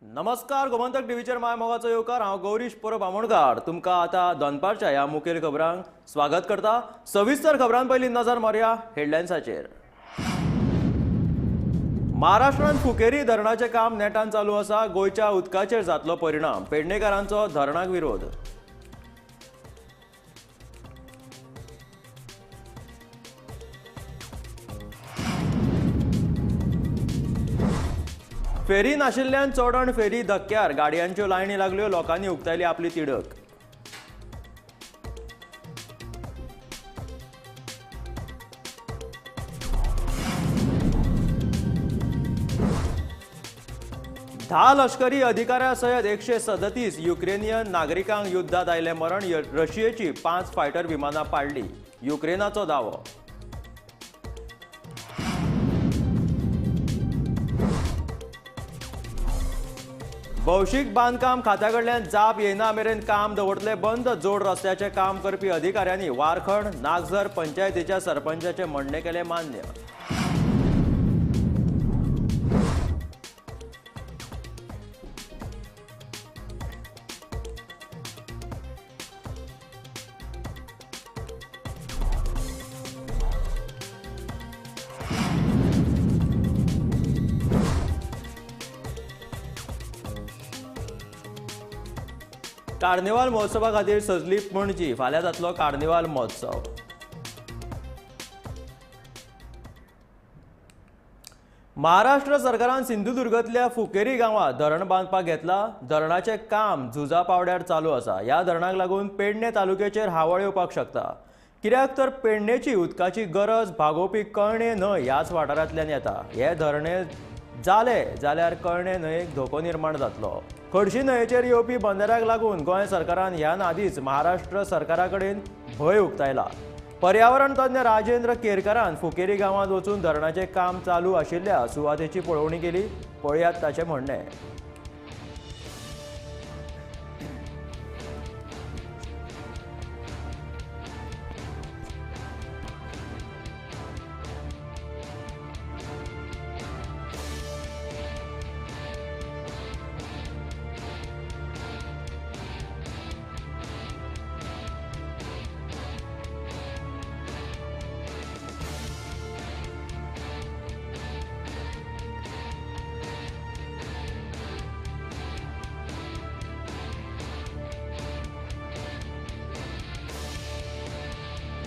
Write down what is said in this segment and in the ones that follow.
नमस्कार गोमंतक टीव्हीचेर माय मोगाचो येवकार हांव गौरीश परब आमोणकार तुमकां आतां दनपारच्या ह्या मुखेल खबरांक स्वागत करता। सविस्तर खबरां पयलीं नजर मारया हेडलायन्साचेर। महाराष्ट्रांत फुकेरी धरणाचें काम नेटान चालू आसा। गोंयच्या उदकाचेर जातलो परिणाम, पेडणेकारांचो धरणाक विरोध। फेरी नाशिल्ल्यान चोडण फेरी धक्क्यार, गाडयांच्यो लायनी लागल्यो, लोकांनी उक्तायली आपली तिडक। धा लष्करी अधिकाऱ्या सयत 137 युक्रेनियन नागरिकांक युद्धात आयले मरण। रशियेची 5 फायटर विमानां पाडली, युक्रेनाचो दावो। भौशीक बांदकाम खात्याकडल्यान जाप येना मेरेन काम दवरतले बंद। जोड रस्त्याचे काम करपी अधिकाऱ्यांनी वारखंड नागझर पंचायतीच्या सरपंचाचे म्हणणे केले मान्य। कार्निवाल महोत्सवा खातीर सजली पणजी, फाल्यां जातलो कार्निवाल महोत्सव। महाराष्ट्र सरकारान सिंधुदुर्गांतल्या फुकेरी गांवांत धरण बांदपाक घेतला। धरणाचें काम झुजा पावड्यार चालू आसा। ह्या धरणाक लागून पेडणे तालुक्याचेर हावळ येवपाक शकता, कित्याक तर पेडणेची उदकाची गरज भागोवपी कळणे न्हंय ह्याच वाठारांतल्यान येता। हे धरणे जाले जाल्यार कळणे न्हंयेक धोको निर्माण जातलो। खडशी न्हंयेचेर येवपी बंदराक लागून गोंय सरकारान ह्या आदींच महाराष्ट्र सरकारा कडेन भंय उक्तायला। पर्यावरण तज्ञ राजेंद्र केरकारान फुकेरी गांवांत वचून धरणाचें काम चालू आशिल्ल्या सुवातेची पळोवणी केली। पळयात ताचें म्हणणें।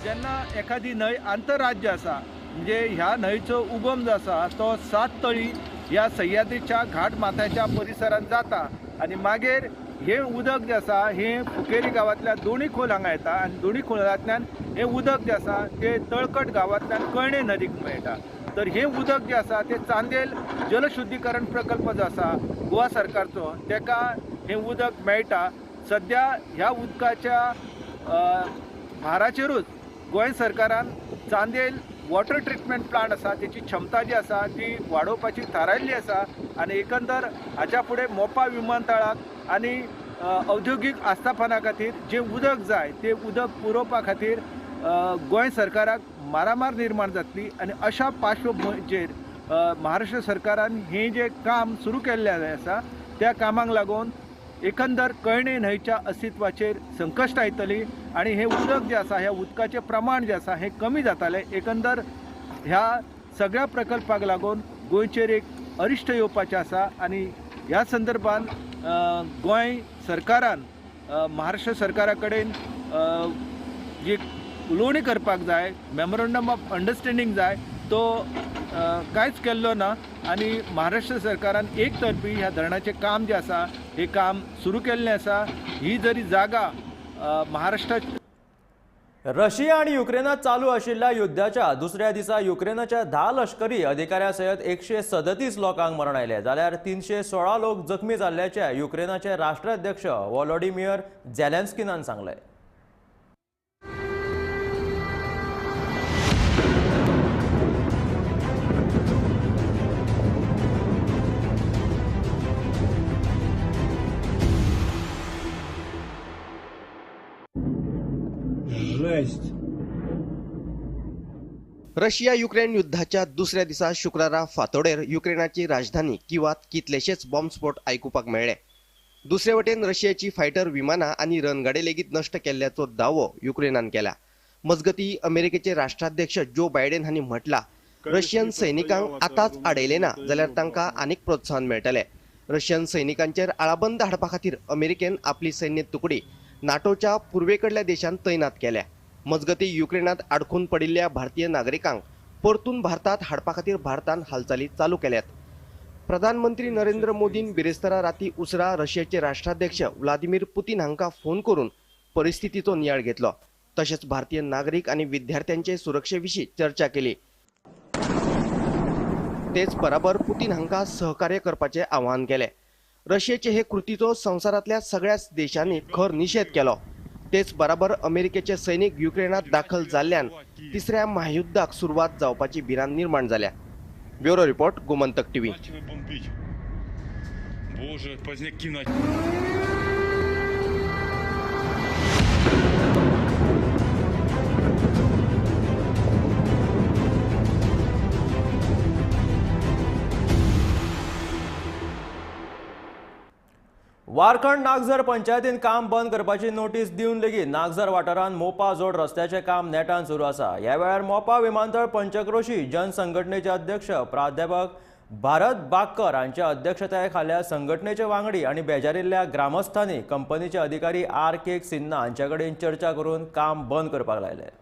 जेन्ना एखादी न्हंय आंतरराज्य आसा म्हणजे ह्या न्हंयचो उगम जो आसा तो 7 तळी ह्या सह्याद्रीच्या घाट माथ्याच्या परिसरात जाता आनी मागीर हे उदक जे आसा हे फुकेरी गांवांतल्या दोनी खोल हांगा येता आनी दोनी खोलांतल्यान हे उदक जे आसा ते तळकट गांवांतल्यान कळणे न्हंयेक मेळटा। तर हे उदक जे आसा ते चांदेल जलशुद्धीकरण प्रकल्प जो आसा गोवा सरकारचो तेका हे उदक मेळटा। सध्या ह्या उदकाच्या भाराचेरूच गोंय सरकारान चांदेल वॉटर ट्रिटमेंट प्लांट आसा तेची क्षमता जी आसा ती वाडोवपाची थारायल्ली आसा आनी एकंदर हाच्या फुडें मोपा विमानतळाक आनी औद्योगीक आस्थापना खातीर जे उदक जाय ते उदक पुरवपा खातीर गोंय सरकाराक मारामार निर्माण जातली आनी अशा पार्श्वभूमीचेर महाराष्ट्र सरकारान हे जे काम सुरू केल्लें आसा त्या कामाक लागून एकंदर कळणे न्हंयच्या अस्तित्वाचेर संकश्ट येतली आणि हे उदक जे आसा ह्या उदकाचें प्रमाण जे आसा हे कमी जातालें। एकंदर ह्या सगळ्या प्रकल्पाक लागून गोंयचेर एक अरिश्ट येवपाचें आसा आनी ह्या संदर्भान गोंय सरकारान महाराष्ट्र सरकारा कडेन जी उलोवणी करपाक जाय, मेमोरंडम ऑफ अंडरस्टँडींग जाय, तो कांयच केल्लो ना आनी महाराष्ट्र सरकारान एक तर्फी ह्या धरणाचें काम जे आसा हे काम सुरू केल्लें आसा। ही जरी जागा महाराष्ट्रात रशिया आणि युक्रेनात चालू आशिल्ल्या युद्धाच्या दुसऱ्या दिसा युक्रेनाच्या 10 लष्करी अधिकाऱ्या सयत 137 लोकांक मरण आयले, जाल्यार 316 लोक जखमी जाल्ल्याचे युक्रेनाचे राष्ट्राध्यक्ष व्हॉलोडिमीर झेलेन्स्कीन सांगले। रशिया युक्रेन युद्धाच्या दुसऱ्या दिसा शुक्रारा फांतोडेर युक्रेनाची राजधानी किवात कितलेशेच बॉम्बस्फोट आयकुपाक मेळ्ळे. दुसरे वटेन रशियाची फायटर विमानां आनी रणगाडे लेगीत नष्ट केल्ल्याचो दावो युक्रेनान केला. मजगती अमेरिकेचे राष्ट्राध्यक्ष जो बायडेन हांणी म्हटला, रशियन सैनिकांक आतांच आडयले ना जाल्यार तांकां आनीक प्रोत्साहन मेळटलें. रशियन सैनिकांचेर आळाबंद हाडपा खातीर अमेरिकेन आपली सैन्य तुकडी नाटोच्या पूर्वेकडल्या देशांत तैनात केल्या. मजगती युक्रेनात आडकून पडिल्ल्या भारतीय नागरिकांक परतून भारतात हाडपा खातीर भारतान हालचाली चालू केल्यात. प्रधानमंत्री नरेंद्र मोदीन बिरेस्तारा राती उसरा रशियाचे राष्ट्राध्यक्ष व्लादिमीर पुतीन हांकां फोन करून परिस्थितीचो नियाळ घेतलो. तशेंच भारतीय नागरीक आनी विद्यार्थ्यांचे सुरक्षेविशीं चर्चा केली. तेच बराबर पुतीन हांकां सहकार्य करपाचें आवाहन केलें. रशियाचे हे कृतीचो संवसारांतल्या सगळ्याच देशांनी खर निशेध केलो. तेच बराबर अमेरिकेचे सैनिक युक्रेनात दाखल जाल्ल्यान तिसऱ्या महायुद्धाक सुरवात जावपाची भिरांत निर्माण जाल्या. Bureau report, Gomantak TV. Warkhand Nagzar पंचायतीन काम बंद करपाची नोटीस दिवन लेगीत नागझर वाठारांत मोपा जोड रस्त्याचे काम नेटान सुरू आसा. ह्या वेळार मोपा विमानतळ पंचक्रोशी जनसंघटनेचे अध्यक्ष प्राध्यापक भारत बागकर हांच्या अध्यक्षताये खाला संघटनेचे वांगडी आनी बेजारिल्ल्या ग्रामस्थांनी कंपनीचे अधिकारी R.K. सिन्हा हांचे कडेन चर्चा करून काम बंद करपाक लायले.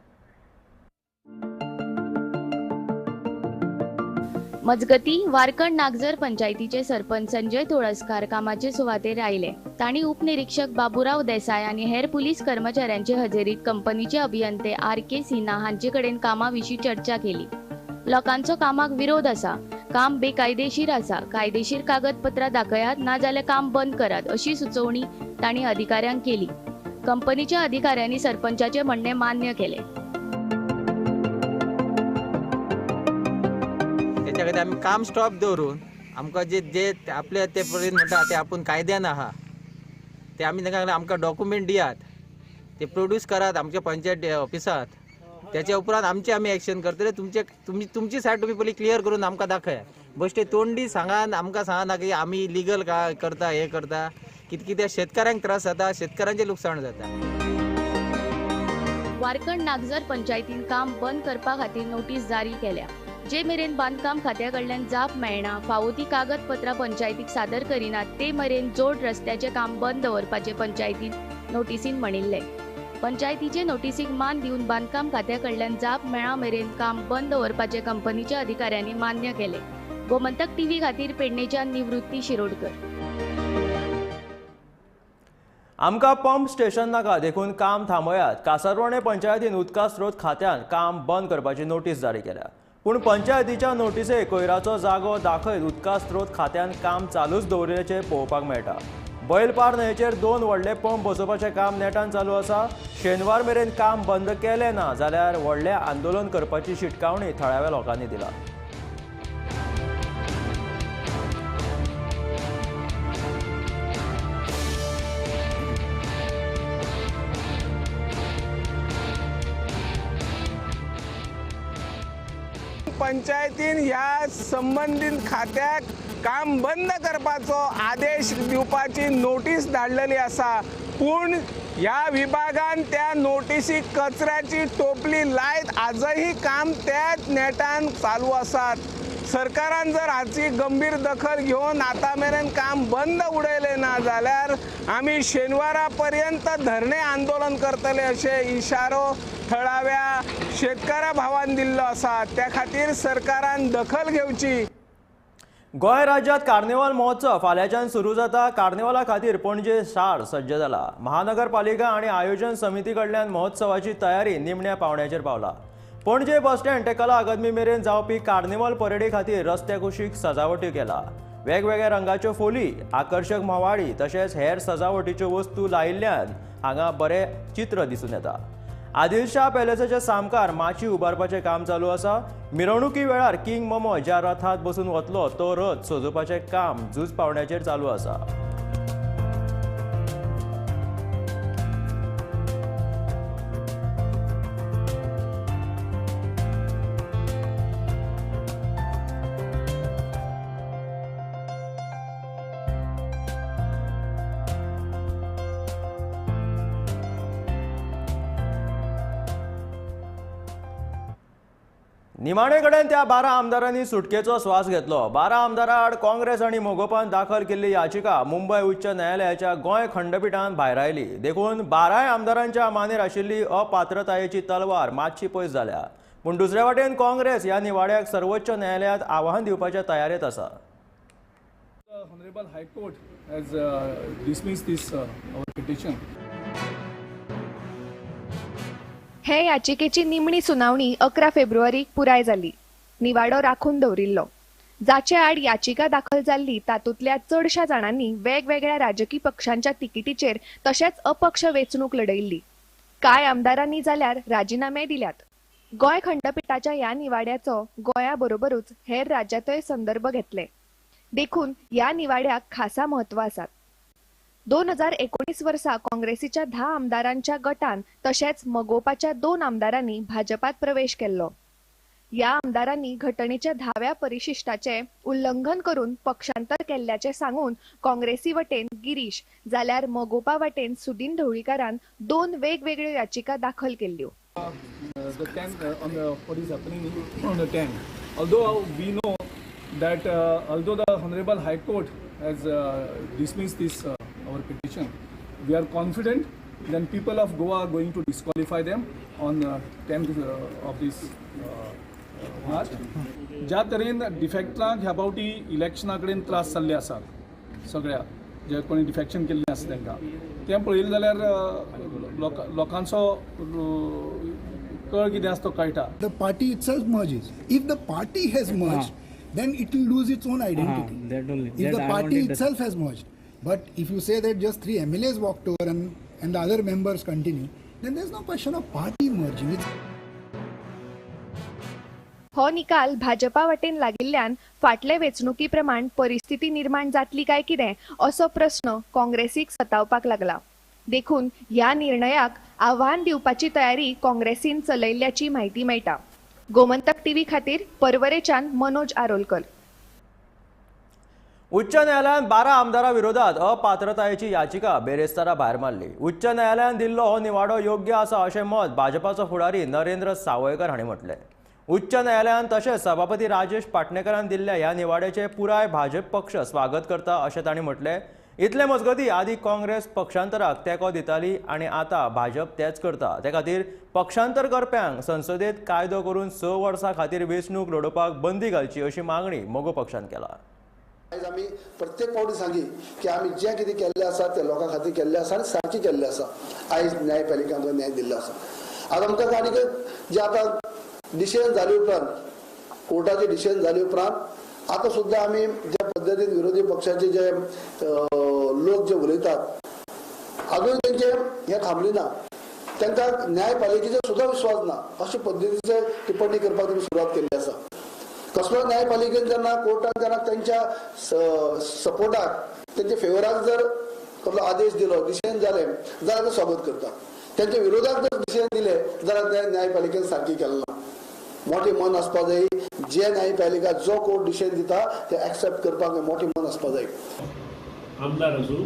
मजगती वारकंड नागझर पंचायतीचे सरपंच संजय तुळसकार कामाचे सुवातेर आयले. तांणी उपनिरीक्षक बाबूराव देसाय आनी हेर पुलीस कर्मचाऱ्यांचे हजेरीत कंपनीचे अभियंते R.K. सिन्हा हांचे कडेन कामाविशीं चर्चा केली. लोकांचो कामाक विरोध आसा, काम बेकायदेशीर आसा, कायदेशीर कागदपत्रां दाखयात ना जाल्यार काम बंद करात अशी सुचोवणी तांणी अधिकाऱ्यांक केली. कंपनीच्या अधिकाऱ्यांनी सरपंचाचे म्हणणे मान्य केले. त्याच्या खातीर आमी काम स्टॉप दवरून आमकां जे आपले ते पर्यंत म्हणटा ते आपूण कायद्यान आहा ते आमी तांकां आमकां डॉक्युमेंट दियात, ते प्रोड्यूस करात आमच्या पंचायत ऑफिसांत. त्याच्या उपरांत आमी एक्शन करतले. तुमची सायड तुमी पयलीं क्लियर करून आमकां दाखया. बेश्टे तोंडी सांगान आमकां सांगना की आमी लिगल काय करता हे करता. कित्याक शेतकाऱ्यांक त्रास जाता, शेतकाऱ्यांचें लुकसाण जाता. वारकंड नागझर पंचायतीन काम बंद करपा खातीर नोटीस जारी केल्या. जे मेरेन बांदकाम खात्या कडल्यान जाप मेळना, फावो ती कागदपत्रां पंचायतीक सादर करिनात ते मेरेन जोड रस्त्याचें काम बंद दवरपाचें पंचायतीन नोटीसीन म्हणिल्लें. पंचायतीचे नोटीसीक मान दिवन बांदकाम खात्या कडल्यान जाप मेळा मेरेन काम बंद दवरपाचें कंपनीच्या अधिकाऱ्यांनी मान्य केलें. गोमंतक टीव्ही खातीर पेडणेच्यान निवृत्ती शिरोडकर. आमकां पंप स्टेशन नाका देखून काम थांबयात. कासारवणे पंचायतीन उदका स्रोत खात्यान काम बंद करपाची नोटीस जारी केल्या. पूण पंचायतीच्या नोटीसेक कोयराचो जागो दाखयत उदका स्रोत खात्यान काम चालूच दवरिल्लेचें पळोवपाक मेळटा. बैलपार न्हंयचेर 2 व्हडले पंप बसोवपाचें काम नेटान चालू आसा. शेनवार मेरेन काम बंद केलें ना जाल्यार व्हडलें आंदोलन करपाची शिटकावणी थळाव्या लोकांनी दिला. पंचायतीन ह्या संबंधित खात्याक काम बंद करपाचो आदेश दिवपाची नोटीस धाडलेली आसा. पूण ह्या विभागान त्या नोटीसीक कचऱ्याची टोपली लायत आजही काम त्याच नेटान चालू आसात. सरकारान जर हाची गंभीर दखल घेवन आतां मेरेन काम बंद उडयलें ना जाल्यार आमी शेनवारा पर्यंत धरणे आंदोलन करतले अशे इशारो थळाव्या शेतकारा भावान दिल्लो आसा. त्या खातीर सरकारान दखल घेवची. गोंय राज्यांत कार्निवाल महोत्सव फाल्यांच्यान सुरू जाता. कार्निवाला खातीर पणजे शार सज्ज जाला. महानगरपालिका आनी आयोजन समिती कडल्यान महोत्सवाची तयारी निमण्या पावण्याचेर पावला. पणजे बस स्टँड ते कला अकादमी मेरेन जावपी कार्निवाल परेडे खातीर रस्ते कुशीक सजावटी केला. वेगवेगळ्या रंगाच्यो फोली, आकर्षक म्होवाळी तशेंच हेर सजावटीच्यो वस्तू लायिल्ल्यान हांगा बरें चित्र दिसून येता. आदिलशाह पॅलेसाच्या सामकार माची उबारपाचें काम चालू आसा. मिरवणुकी वेळार किंग मोमो ज्या रथांत बसून वतलो तो रथ सजोवपाचें काम झूज पावण्याचेर चालू आसा. निमाणे कडेन त्या 12 आमदारांनी सुटकेचो स्वास घेतलो. 12 आमदारां आड काँग्रेस आनी मोगोपान दाखल केल्ली याचिका मुंबय उच्च न्यायालयाच्या गोंय खंडपीठान भायर आयली. देखून 12 आमदारांच्या मानेर आशिल्ली अपात्रतायेची तलवार मातशी पयस जाल्या. पूण दुसऱ्या वाटेन काँग्रेस ह्या निवाड्याक सर्वोच्च न्यायालयात आव्हान दिवपाच्या तयारेत आसा. The Honorable High Court has dismissed this our petition. हे याचिकेची निमणी सुनावणी 11 फेब्रुवारीक पुराय जाली. निवाडो राखून दवरिल्लो. जाचे आड याचिका दाखल जाल्ली तातूंतल्या चडशा जाणांनी वेगवेगळ्या राजकी पक्षांच्या तिकिटीचेर तशेंच अपक्ष वेंचणूक लढयल्ली. कांय आमदारांनी जाल्यार राजीनामे दिल्यात. गोंय खंडपीठाच्या ह्या निवाड्याचो गोंया बरोबरूच हेर राज्यातय संदर्भ घेतले. देखून ह्या निवाड्याक खासा म्हत्व आसात. 2019 वर्सा काँग्रेसीच्या 10 आमदारांच्या गटान तशेंच मगोपाच्या 2 आमदारांनी भाजपात प्रवेश केल्लो. ह्या आमदारांनी घटनेच्या 10व्या परिशिष्टाचे उल्लंघन करून पक्षांतर केल्ल्याचे सांगून काँग्रेसी वटेन गिरीश जाल्यार मगोपा वटेन सुदीन ढवळीकारान 2 वेगवेगळ्यो याचिका दाखल केल्ल्यो. The tank on the what is happening on the tank. Although we know that although the Honorable High Court has dismissed this our petition, we are confident that people of Goa are going to disqualify them on 10th of this March. ज्या तरेन डिफेक्टरांक ह्या फावटी इलेक्शना कडेन त्रास जाल्ले आसात सगळ्या जे कोणी डिफेक्शन केल्लें आसा तांकां तें पळयलें जाल्यार लोकांचो कळ कितें आसा तो कळटा. The party itself merges. If the party has merged, then it will lose its own identity. If the party itself has merged. But if you say that just 3 MLAs walked over and the other members continue, then there's no question of party merging. हो निकाल भाजपा वटेन लागिल्ल्यान फाटले वेंचणुकी प्रमाण परिस्थिती निर्माण जातली काय कितें असो प्रस्न काँग्रेसीक सतावपाक लागला. देखून ह्या निर्णयाक आव्हान दिवपाची तयारी काँग्रेसीन चलयल्ल्याची म्हायती मेळटा. गोमंतक टीव्ही खातीर परवरेच्यान मनोज आरोलकर. उच्च न्यायालयान 12 आमदारां विरोधात अपात्रतायेची याचिका बेरेस्तारा भायर मारली. उच्च न्यायालयान दिल्लो हो निवाडो योग्य आसा अशें मत भाजपाचो फुडारी नरेंद्र सावयकर हांणी म्हटलें. उच्च न्यायालयान तशेंच सभापती राजेश पाटणेकरान दिल्ल्या ह्या निवाड्याचे पुराय भाजप पक्ष स्वागत करता अशें तांणी म्हटलें. इतले मजगतीं आदी काँग्रेस पक्षांतराक तेंको दिताली आनी आतां भाजप तेंच करता. ते खातीर पक्षांतर करप्यांक संसदेत कायदो करून 6 वर्सां खातीर वेंचणूक लडोवपाक बंदी घालची अशी मागणी मोगो पक्षान केला. आयज आमी प्रत्येक फावटी सांगी की आमी जें कितें केल्लें आसा तें लोकां खातीर केल्लें आसा आनी सारकें केल्लें आसा. आयज न्यायपालिकांक न्याय दिल्लो आसा. आतां आमकां आनीक जें आतां डिसिजन जाले उपरांत कोर्टाचें डिसिजन जाले उपरांत आतां सुद्दां आमी ज्या पद्दतीन विरोधी पक्षाचे जे लोक जे उलयतात अजून तेंचे हें थांबली ना. तांकां न्यायपालिकेचेर सुद्दां विश्वास ना अशे पद्दतीचे टिप्पणी करपाक तेमी सुरवात केल्ली आसा. कसलो न्यायपालिकेन जेन्ना कोर्टान जेन्ना त्यांच्या सपोर्टाक त्यांच्या फेवराक जर कसलो आदेश दिलो डिसिजन जालें जाल्यार ते स्वागत करता. त्यांच्या विरोधाक जर डिसिजन दिले जाल्यार न्यायपालिकेन सारकी केलें ना. मोठे मन आसपा जाय. जे न्यायपालिका जो कोर्ट डिसिजन दिता ते एक्सेप्ट करपाक मोठे मन आसपा जाय. आमदार आसूं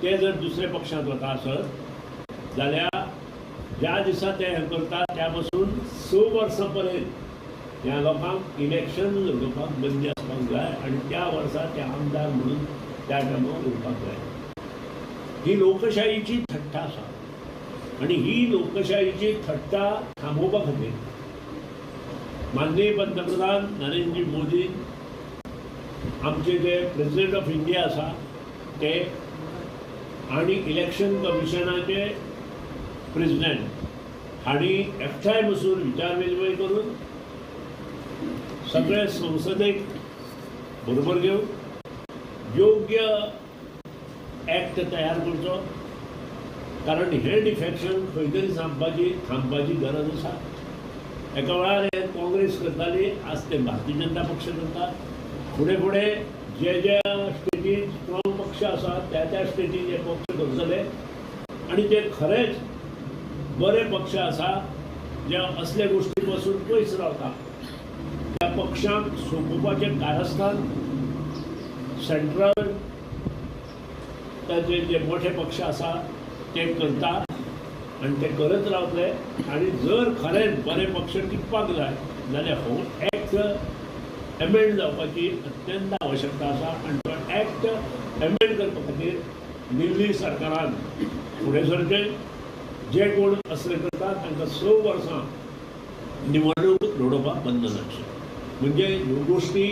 ते जर दुसऱ्या पक्षांत वता आसत जाल्यार ज्या दिसा ते हें करता त्या पासून 6 वर्सां पर्यंत ह्या लोकांक इलेक्शन लडोवपाक बंदी आसपाक जाय आनी त्या वर्सा ते आमदार म्हणून त्या टायमार उरपाक जाय. ही लोकशायेची थट्टा आसा आनी ही लोकशायेची थट्टा थांबोवपा खातीर माननीय पंतप्रधान नरेंद्र मोदी आमचे जे प्रेसिडेंट ऑफ इंडिया आसा ते आनी इलेक्शन कमिशनाचे प्रेसिडेंट हांणी एकठांय बसून विचार विनिमय करून सगळे संसदेक बरोबर घेवन योग्य ॲक्ट तयार करचो. कारण हे डिफेक्शन खंय तरी थांबपाची गरज आसा. एका वेळार हे काँग्रेस करताली आज ते भारतीय जनता पक्ष करता. फुडें फुडें जे स्टेटीन स्ट्रॉंग पक्ष आसा त्या स्टेटीन हे पक्ष करतले आनी ते खरेंच बरे पक्ष आसा जे असले गोश्टी पासून पयस रावता. त्या पक्षांक सोंपोवपाचें कारस्थान सेंट्रल ताचे जे मोठे पक्ष आसा ते करता आनी ते करत रावतले. आनी जर खरेंच बरे पक्ष टिकपाक जाय जाल्यार हो एक्ट एमेंड जावपाची अत्यंत आवश्यकता आसा आनी तो एक्ट एमेंड करपा खातीर दिल्ली सरकारान फुडें सरचें जे कोण असले करतात तांकां 6 वर्सां निवडणूक लडोवपाक बंद जावचें म्हणजे ह्यो गोश्टी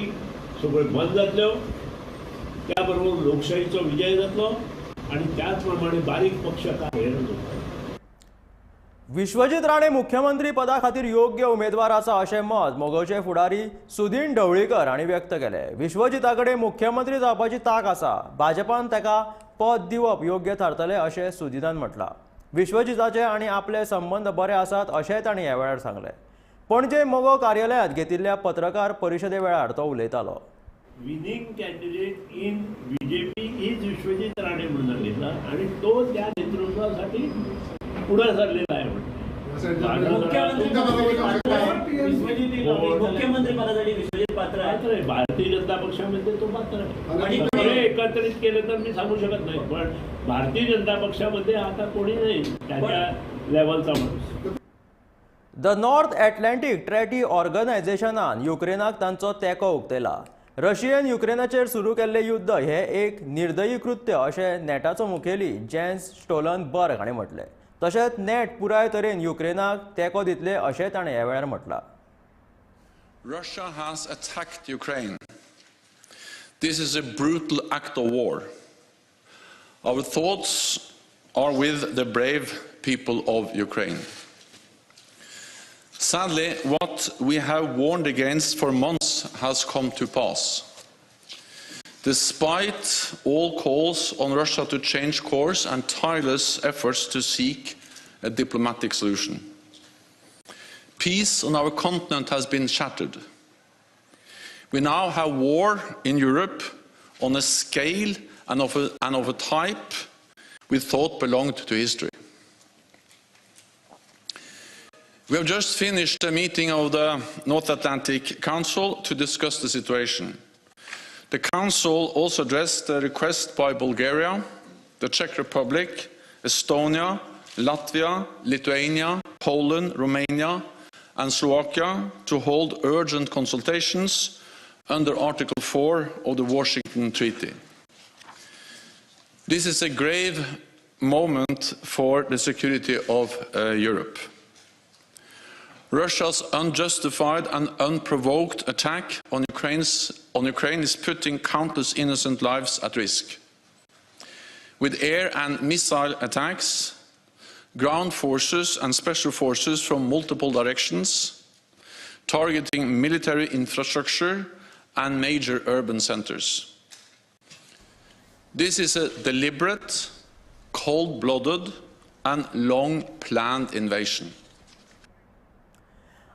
सगळ्यो बंद जातल्यो त्या बरोबर लोकशाहीचो विजय जातलो आणि त्याच प्रमाणे बारीक पक्ष काय हेर विश्वजीत राणे मुख्यमंत्री पदा खातीर योग्य उमेदवार आसा अशें मत मोगोचे फुडारी सुदीन ढवळीकर हांणी व्यक्त केलें. विश्वजीता कडेन मुख्यमंत्री जावपाची तांक आसा. भाजपान ताका पद दिवप योग्य थारतलें अशें सुदीनान म्हटलां. विश्वजीताचे आनी आपले संबंद बरे आसात अशेंय तांणी ह्या वेळार सांगलें. पणजे मोगो कार्यालयांत घेतिल्ल्या पत्रकार परिशदे वेळार तो उलयतालो. Winning candidate in BJP is Vishwajit Rane म्हणून सांगितला आणि तो त्या नेतृत्वासाठी पुढे सरलेला आहे मुख्यमंत्री पदासाठी विश्वजीत पात्र आहे. भारतीय जनता पक्षामध्ये तो पात्र आहे. एकत्रित केले तर मी सांगू शकत नाही पण भारतीय जनता पक्षामध्ये आता कोणी नाही त्याच्या लेवलचा माणूस. द नॉर्थ एटलांटीक ट्रेटी ऑर्गनायझेशनान युक्रेनाक तांचो तेंको उक्तायला. रशियन युक्रेनाचेर सुरू केल्लें युद्ध हे एक निर्दयी कृत्य अशें नेटाचो मुखेली जेन्स स्टोलनबर्ग हांणी म्हटलें. तशेंच नेट पुराय तरेन युक्रेनाक तेंको दितले अशें ताणें ह्या वेळार म्हटलां. Russia has attacked Ukraine. This is a brutal act of war. Our thoughts are with the brave people of Ukraine. Sadly, what we have warned against for months has come to pass. Despite all calls on Russia to change course and tireless efforts to seek a diplomatic solution, peace on our continent has been shattered. We now have war in Europe on a scale and of a type we thought belonged to history. We have just finished a meeting of the North Atlantic Council to discuss the situation. The Council also addressed a request by Bulgaria, the Czech Republic, Estonia, Latvia, Lithuania, Poland, Romania and Slovakia to hold urgent consultations under Article 4 of the Washington Treaty. This is a grave moment for the security of Europe. Russia's unjustified and unprovoked attack on Ukraine is putting countless innocent lives at risk. With air and missile attacks, ground forces and special forces from multiple directions, targeting military infrastructure and major urban centers. This is a deliberate, cold-blooded and long-planned invasion.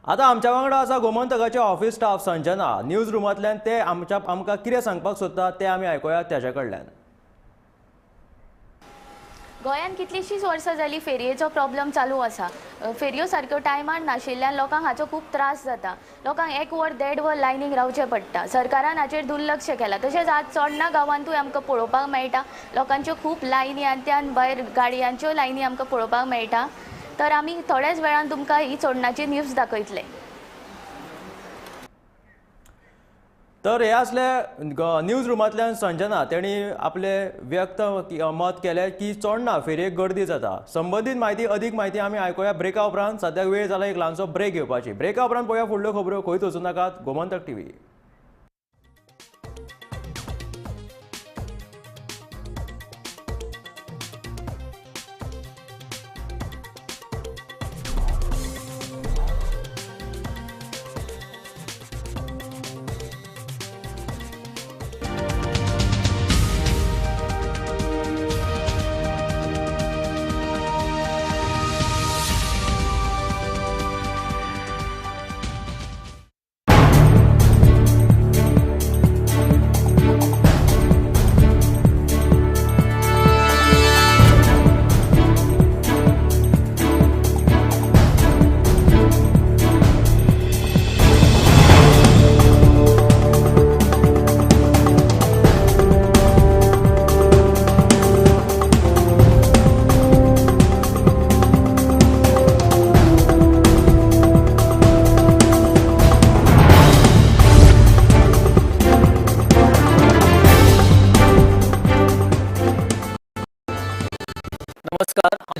आतां आमच्या वांगडा आसा गोमंतकाचे office staff Sanjana. News रुमांतल्यान ते आमकां कितें सांगपाक सोदतात तें आमी आयकुया ताचे कडल्यान. गोंयांत कितलींशींच वर्सां जालीं फेरयेचो प्रॉब्लम चालू आसा. फेरयो सारक्यो टायमार नाशिल्ल्यान लोकांक हाचो खूब त्रास जाता. लोकांक 1 वर 1.5 वर लायनीक रावचें पडटा. सरकारान हाचेर दुर्लक्ष केलां. तशेंच आज चोडणा गांवांतूय आमकां पळोवपाक मेळटा लोकांच्यो खूब लायनी आनी त्यान भायर गाडयांच्यो लायनी आमकां पळोवपाक मेळटा. तर आमी थोड्याच वेळान तुमकां ही चोडणाची न्यूज दाखयतले. तर हे असले न्यूज रुमांतल्यान संजना तेणी आपले व्यक्त मत केले की चोडणा फेरयेक गर्दी जाता. संबंदीत अदीक म्हायती आमी आयकुया ब्रेका उपरांत. सद्याक वेळ जाला एक ल्हानसो ब्रेक घेवपाची. ब्रेका उपरांत पळोवया फुडल्यो खबरो. खंयच वचूं नाकात. गोमंतक टीव्ही.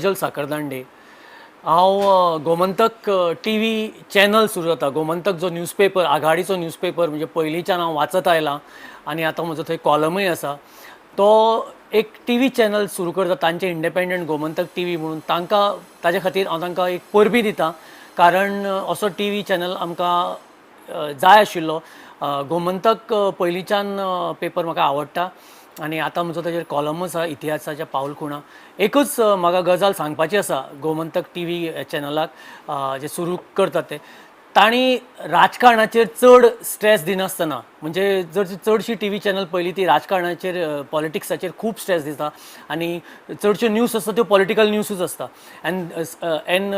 काजल साखरदांडे. हांव गोमंतक TV चॅनल सुरू जाता. गोमंतक जो न्यूजपेपर, आघाडीचो न्यूजपेपर, म्हणजे पयलींच्यान हांव वाचत आयलां आनी आतां म्हजो थंय कॉलमूय आसा. तो एक TV चॅनल सुरू करता, तांचे इंडिपेंडंट गोमंतक TV म्हणून. ताजे खातीर हांव तांकां एक परबी दितां, कारण असो TV चॅनल आमकां जाय आशिल्लो. गोमंतक पयलींच्यान पेपर म्हाका आवडटा आनी आतां म्हजो ताजेर कॉलम आसा इतिहासाच्या पावलखुणां. एकूच म्हाका गजाल सांगपाची आसा गोमंतक TV चॅनलाक जे सुरू करता ते. तांणी राजकारणाचेर चड स्ट्रेस दिनासतना, म्हणजे जर चडशी TV चॅनल पयली ती राजकारणाचेर, पॉलिटिक्साचेर खूब स्ट्रेस दिता आनी चडश्यो न्यूज आसता त्यो पॉलिटिकल न्यूजूच आसता. एंड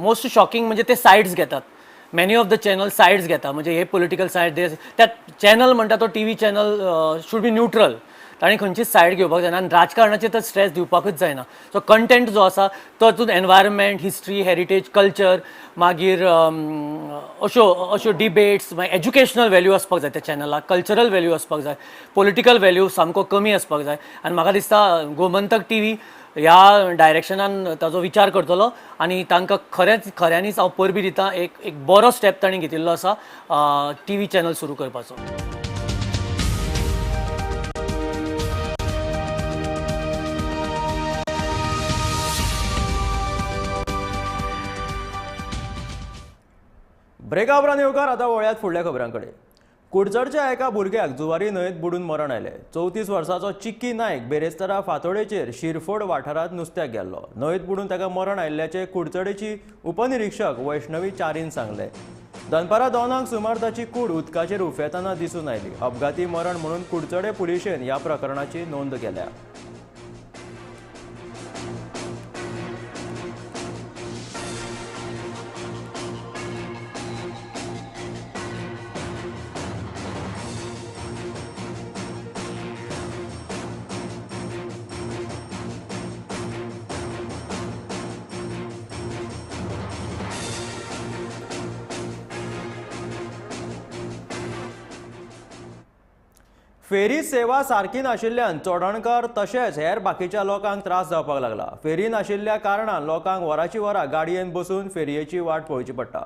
मोस्ट शॉकिंग म्हणजे ते सायड्स घेतात. Many of the channel sides घेता, म्हणजे हे पॉलिटिकल सायड, त्या चॅनल म्हणटा तो TV channel should be neutral. ताणें खंयचीच सायड घेवपाक जायना आनी राजकारणाचेर तर स्ट्रेस दिवपाकूच जायना. सो कंटेंट जो आसा तो तातूंत एनवायरमेंट, हिस्ट्री, हेरिटेज, कल्चर, मागीर अश्यो डिबेट्स, मागीर एज्युकेशनल वॅल्यू आसपाक जाय त्या चॅनलाक, कल्चरल वॅल्यू आसपाक जाय, पॉलिटिकल वॅल्यू सामको कमी आसपाक जाय. आनी म्हाका दिसता गोमंतक TV ह्या डायरेक्शनान ताजो विचार करतलो आनी तांकां खऱ्यांनीच हांव परबी दितां. एक बरो स्टेप तांणी घेतिल्लो आसा TV चॅनल सुरू करपाचो. ब्रेका उपरांत येवकार आतां वळ्यात फुडल्या खबरांकडे. कुडचडच्या एका भुरग्याक जुवारी न्हंयेत बुडून मरण आयलें. 34 वर्साचो चिक्की नायक बेरेस्तारा फातोडेचेर शिरफोड वाठारांत नुस्त्याक गेल्लो. न्हंयेत बुडून ताका मरण आयिल्ल्याचें कुडचडेची उपनिरीक्षक वैष्णवी चारीन सांगलें. दनपारां 2 सुमार ताची कूड उदकाचेर उफेताना दिसून आयली. अपघाती मरण म्हणून कुडचडे पुलिशेन ह्या प्रकरणाची नोंद केल्या. फेरी सेवा सारकी नाशिल्ल्यान चोडणकार तशेंच हेर बाकीच्या लोकांक त्रास जावपाक लागला. फेरी नाशिल्ल्या कारणान लोकांक वरांची वरां गाडयेन बसून फेरयेची वाट पळोवची पडटा.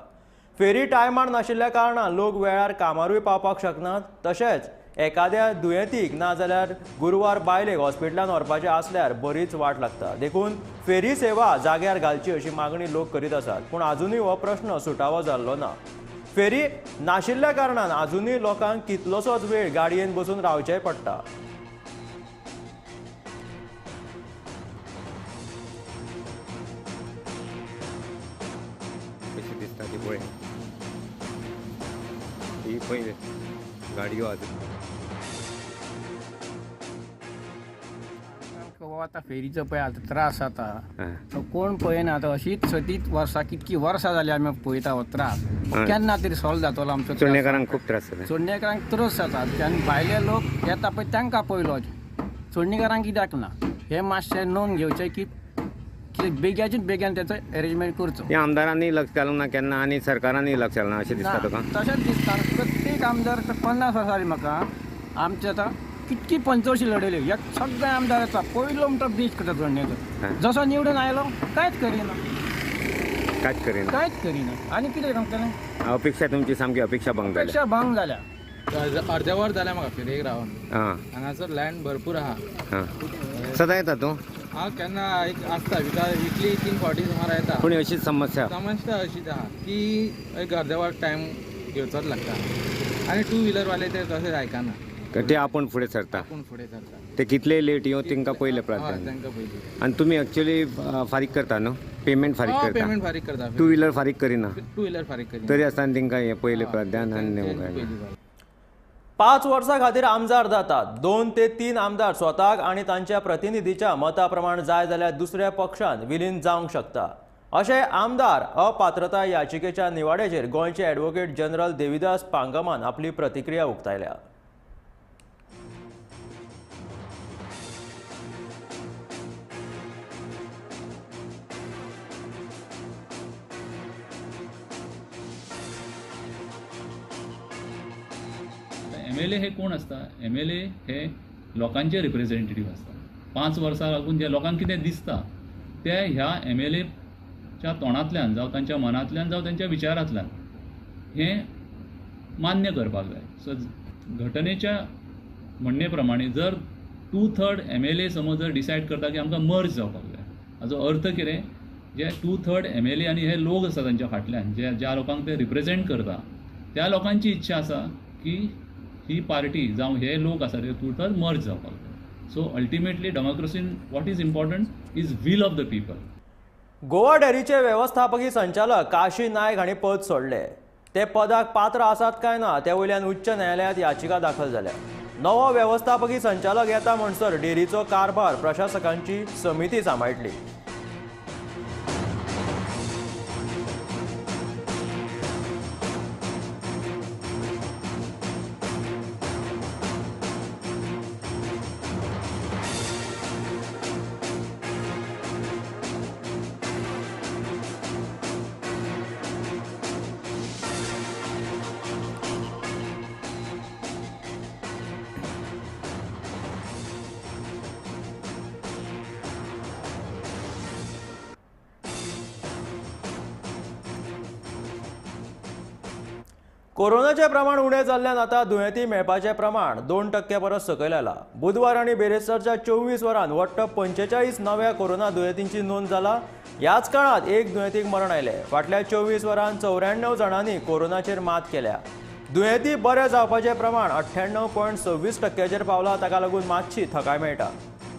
फेरी टायमार नाशिल्ल्या कारणान लोक वेळार कामारूय पावपाक शकनात. तशेंच एखाद्या दुयेंतीक ना जाल्यार गुरुवार बायलेक हॉस्पिटलांत व्हरपाचें आसल्यार बरीच वाट लागता. देखून फेरी सेवा जाग्यार घालची अशी मागणी लोक करीत आसात. पूण अजुनूय हो प्रश्न सुटावो जाल्लो ना. फेरी नाशिल्ल्या कारणान अजुनूय लोकांक कितलोसोच वेळ गाडयेन बसून रावचें पडटा. कशी दिसता ती पळय, ही पळय गाडयो आतां फेरीचो पळय आतां त्रास जाता तो कोण पळयना. आतां अशीच सतीच वर्सां कितकी वर्सां जाली आमी पळयता हो त्रास. केन्ना तरी सॉल्व जातलो आमचो. चोडणेकारांक खूब त्रास जाता. चोडणेकारांक त्रास जातात आनी भायले लोक येता पळय तांकां पळयलो. चोडणेकारांक कित्याक ना हें मातशें नोंद घेवचें की बेग्याचीच बेग्यान तेचो अरेंजमेंट करचो. ह्या आमदारांनी लक्ष घालूंक ना केन्ना आनी सरकारांनी लक्ष घालना अशें दिसता तुका? तशेंच दिसता. प्रत्येक आमदार 50 वर्सां जालीं म्हाका. आमचे आतां कितकी पंचवर्षी लढयली. एक सगळे आमदार आसा पयलो म्हणटा ब्रीज करता चोडणेचो. जसो निवडून आयलो कांयच करिना. आनी कितें सांगतलें. अपेक्षा तुमची सामकी अपेक्षा भंग जाल्या. अपेक्षा भंग जाल्या. अर्देवर जाल्या म्हाका फेरयेक रावन. हांगासर लँड भरपूर आहा. सदां येता तूं? हांव केन्ना एक आसता विकली 3 फावटी सुमार येता. पूण अशीच समस्या अशीच आहा की एक अर्देवर टायम घेवचोच लागता आनी 2 व्हिलरवाले ते तशेंच आयकना. ते आपूण फुडें सरता. ते कितले लेट येवं तांकां पयलें प्राधान्य. आनी तुमी एक्चुअली फारीक करता न्हू? पेमेंट फारीक करता. 2 व्हिलर फारीक करिना. 2 व्हिलर फारीक करिना. तरी आसतना तांकां हें पयलें प्राधान्य आनी नेमूं 5 वर्सां खातीर आमदार जातात. 2 ते 3 आमदार स्वताक आनी तांच्या प्रतिनिधीच्या मता प्रमाण जाय जाल्यार दुसऱ्या पक्षांत विलीन जावंक शकता. अशें आमदार अपात्रता याचिकेच्या निवाड्याचेर गोंयचे ॲडव्होकेट जनरल देविदास पांगमान आपली प्रतिक्रिया उक्तायल्या. MLA हे कोण आसता? MLA हे लोकांचे रिप्रेझेंटेटिव्ह आसता. 5 वर्सां लागून जे लोकांक कितें दिसता ते ह्या MLAच्या तोंडांतल्यान जावं तांच्या मनांतल्यान जावं तांच्या विचारांतल्यान हें मान्य करपाक जाय. सो घटनेच्या म्हणणे प्रमाणे जर 2/3 MLA समज जर डिसायड करता की आमकां मर्ज जावपाक जाय, हाचो अर्थ कितें, जे 2/3 MLA आनी हे लोक आसा तांच्या फाटल्यान ज्या लोकांक ते रिप्रेझेंट करता, त्या लोकांची इच्छा आसा की ही पार्टी जावं हे लोक आसा ते 2/3 मर्ज जावपाक जाय. सो अल्टिमेटली डेमोक्रेसीन what is important is will of the people. Goa डेअरीचे व्यवस्थापकीय संचालक काशी नायक हांणी पद सोडले. ते पदाक पात्र आसात काय ना ते वयल्यान उच्च न्यायालयांत याचिका दाखल जाल्या. नवो व्यवस्थापकीय संचालक येता म्हणसर डेअरीचो कारभार प्रशासकांची समिती सांबाळटली. कोरोनाचे प्रमाण उणे जाल्ल्यान आता दुयेंती मेळपाचे प्रमाण 2% परस सकयल आला. बुधवार आणि बेरेस्तारच्या 24 वरांत वट्ट 45 नव्या कोरोना दुयेंतींची नोंद जाला. ह्याच काळात एक दुयेंतीक मरण आयले. फाटल्या 24 वरांत 94 जाणांनी कोरोनाचेर मात केल्या. दुयेंती बरे जावपाचे प्रमाण 98.26%चेर पावला. ताका लागून मातशी थकाय मेळटा.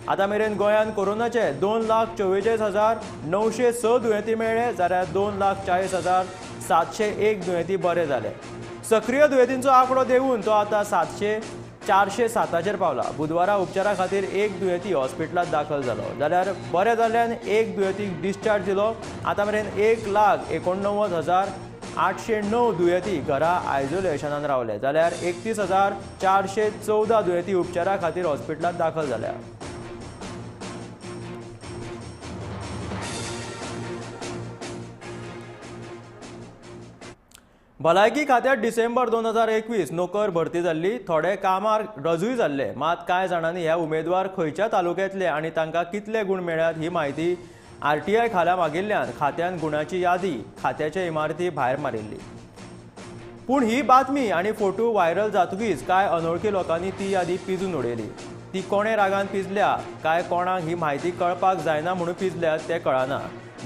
आता मेरेन गोंयांत कोरोनाचे 2,44,906 दुयेंती मेळ्ळे, जाल्यार 2,40,701 दुयेंती बरे जाले. सक्रिय दुयेंतींचो आंकडो देंवून तो आता 407चेर पावला. बुधवारा उपचारा खातीर एक दुयेंती हॉस्पिटलांत दाखल जालो, जाल्यार बरे जाल्ल्यान एक दुयेंतीक डिस्चार्ज दिलो. आता मेरेन 1,89,809 दुयेंती घरा आयसोलेशनान रावले, जाल्यार 31,414 दुयेंती उपचारा खातीर हॉस्पिटलांत दाखल जाल्या. भलायकी खात्यात डिसेंबर 2021 नोकर भरती जाल्ली. थोडे कामार रजूय जाल्ले, मात कांय जाणांनी ह्या उमेदवार खंयच्या तालुक्यांतले आनी तांकां कितले गुण मेळ्ळ्यात ही म्हायती RTI खाला मागिल्ल्यान खात्यान गुणाची यादी खात्याचे इमारती भायर मारिल्ली. पूण ही बातमी आनी फोटो व्हायरल जातकीच कांय अनवळखी लोकांनी ती यादी पिजून उडयली. ती कोणे रागान पिजल्या काय कोणाक ही म्हायती कळपाक जायना म्हणून पिजल्यात तें कळना.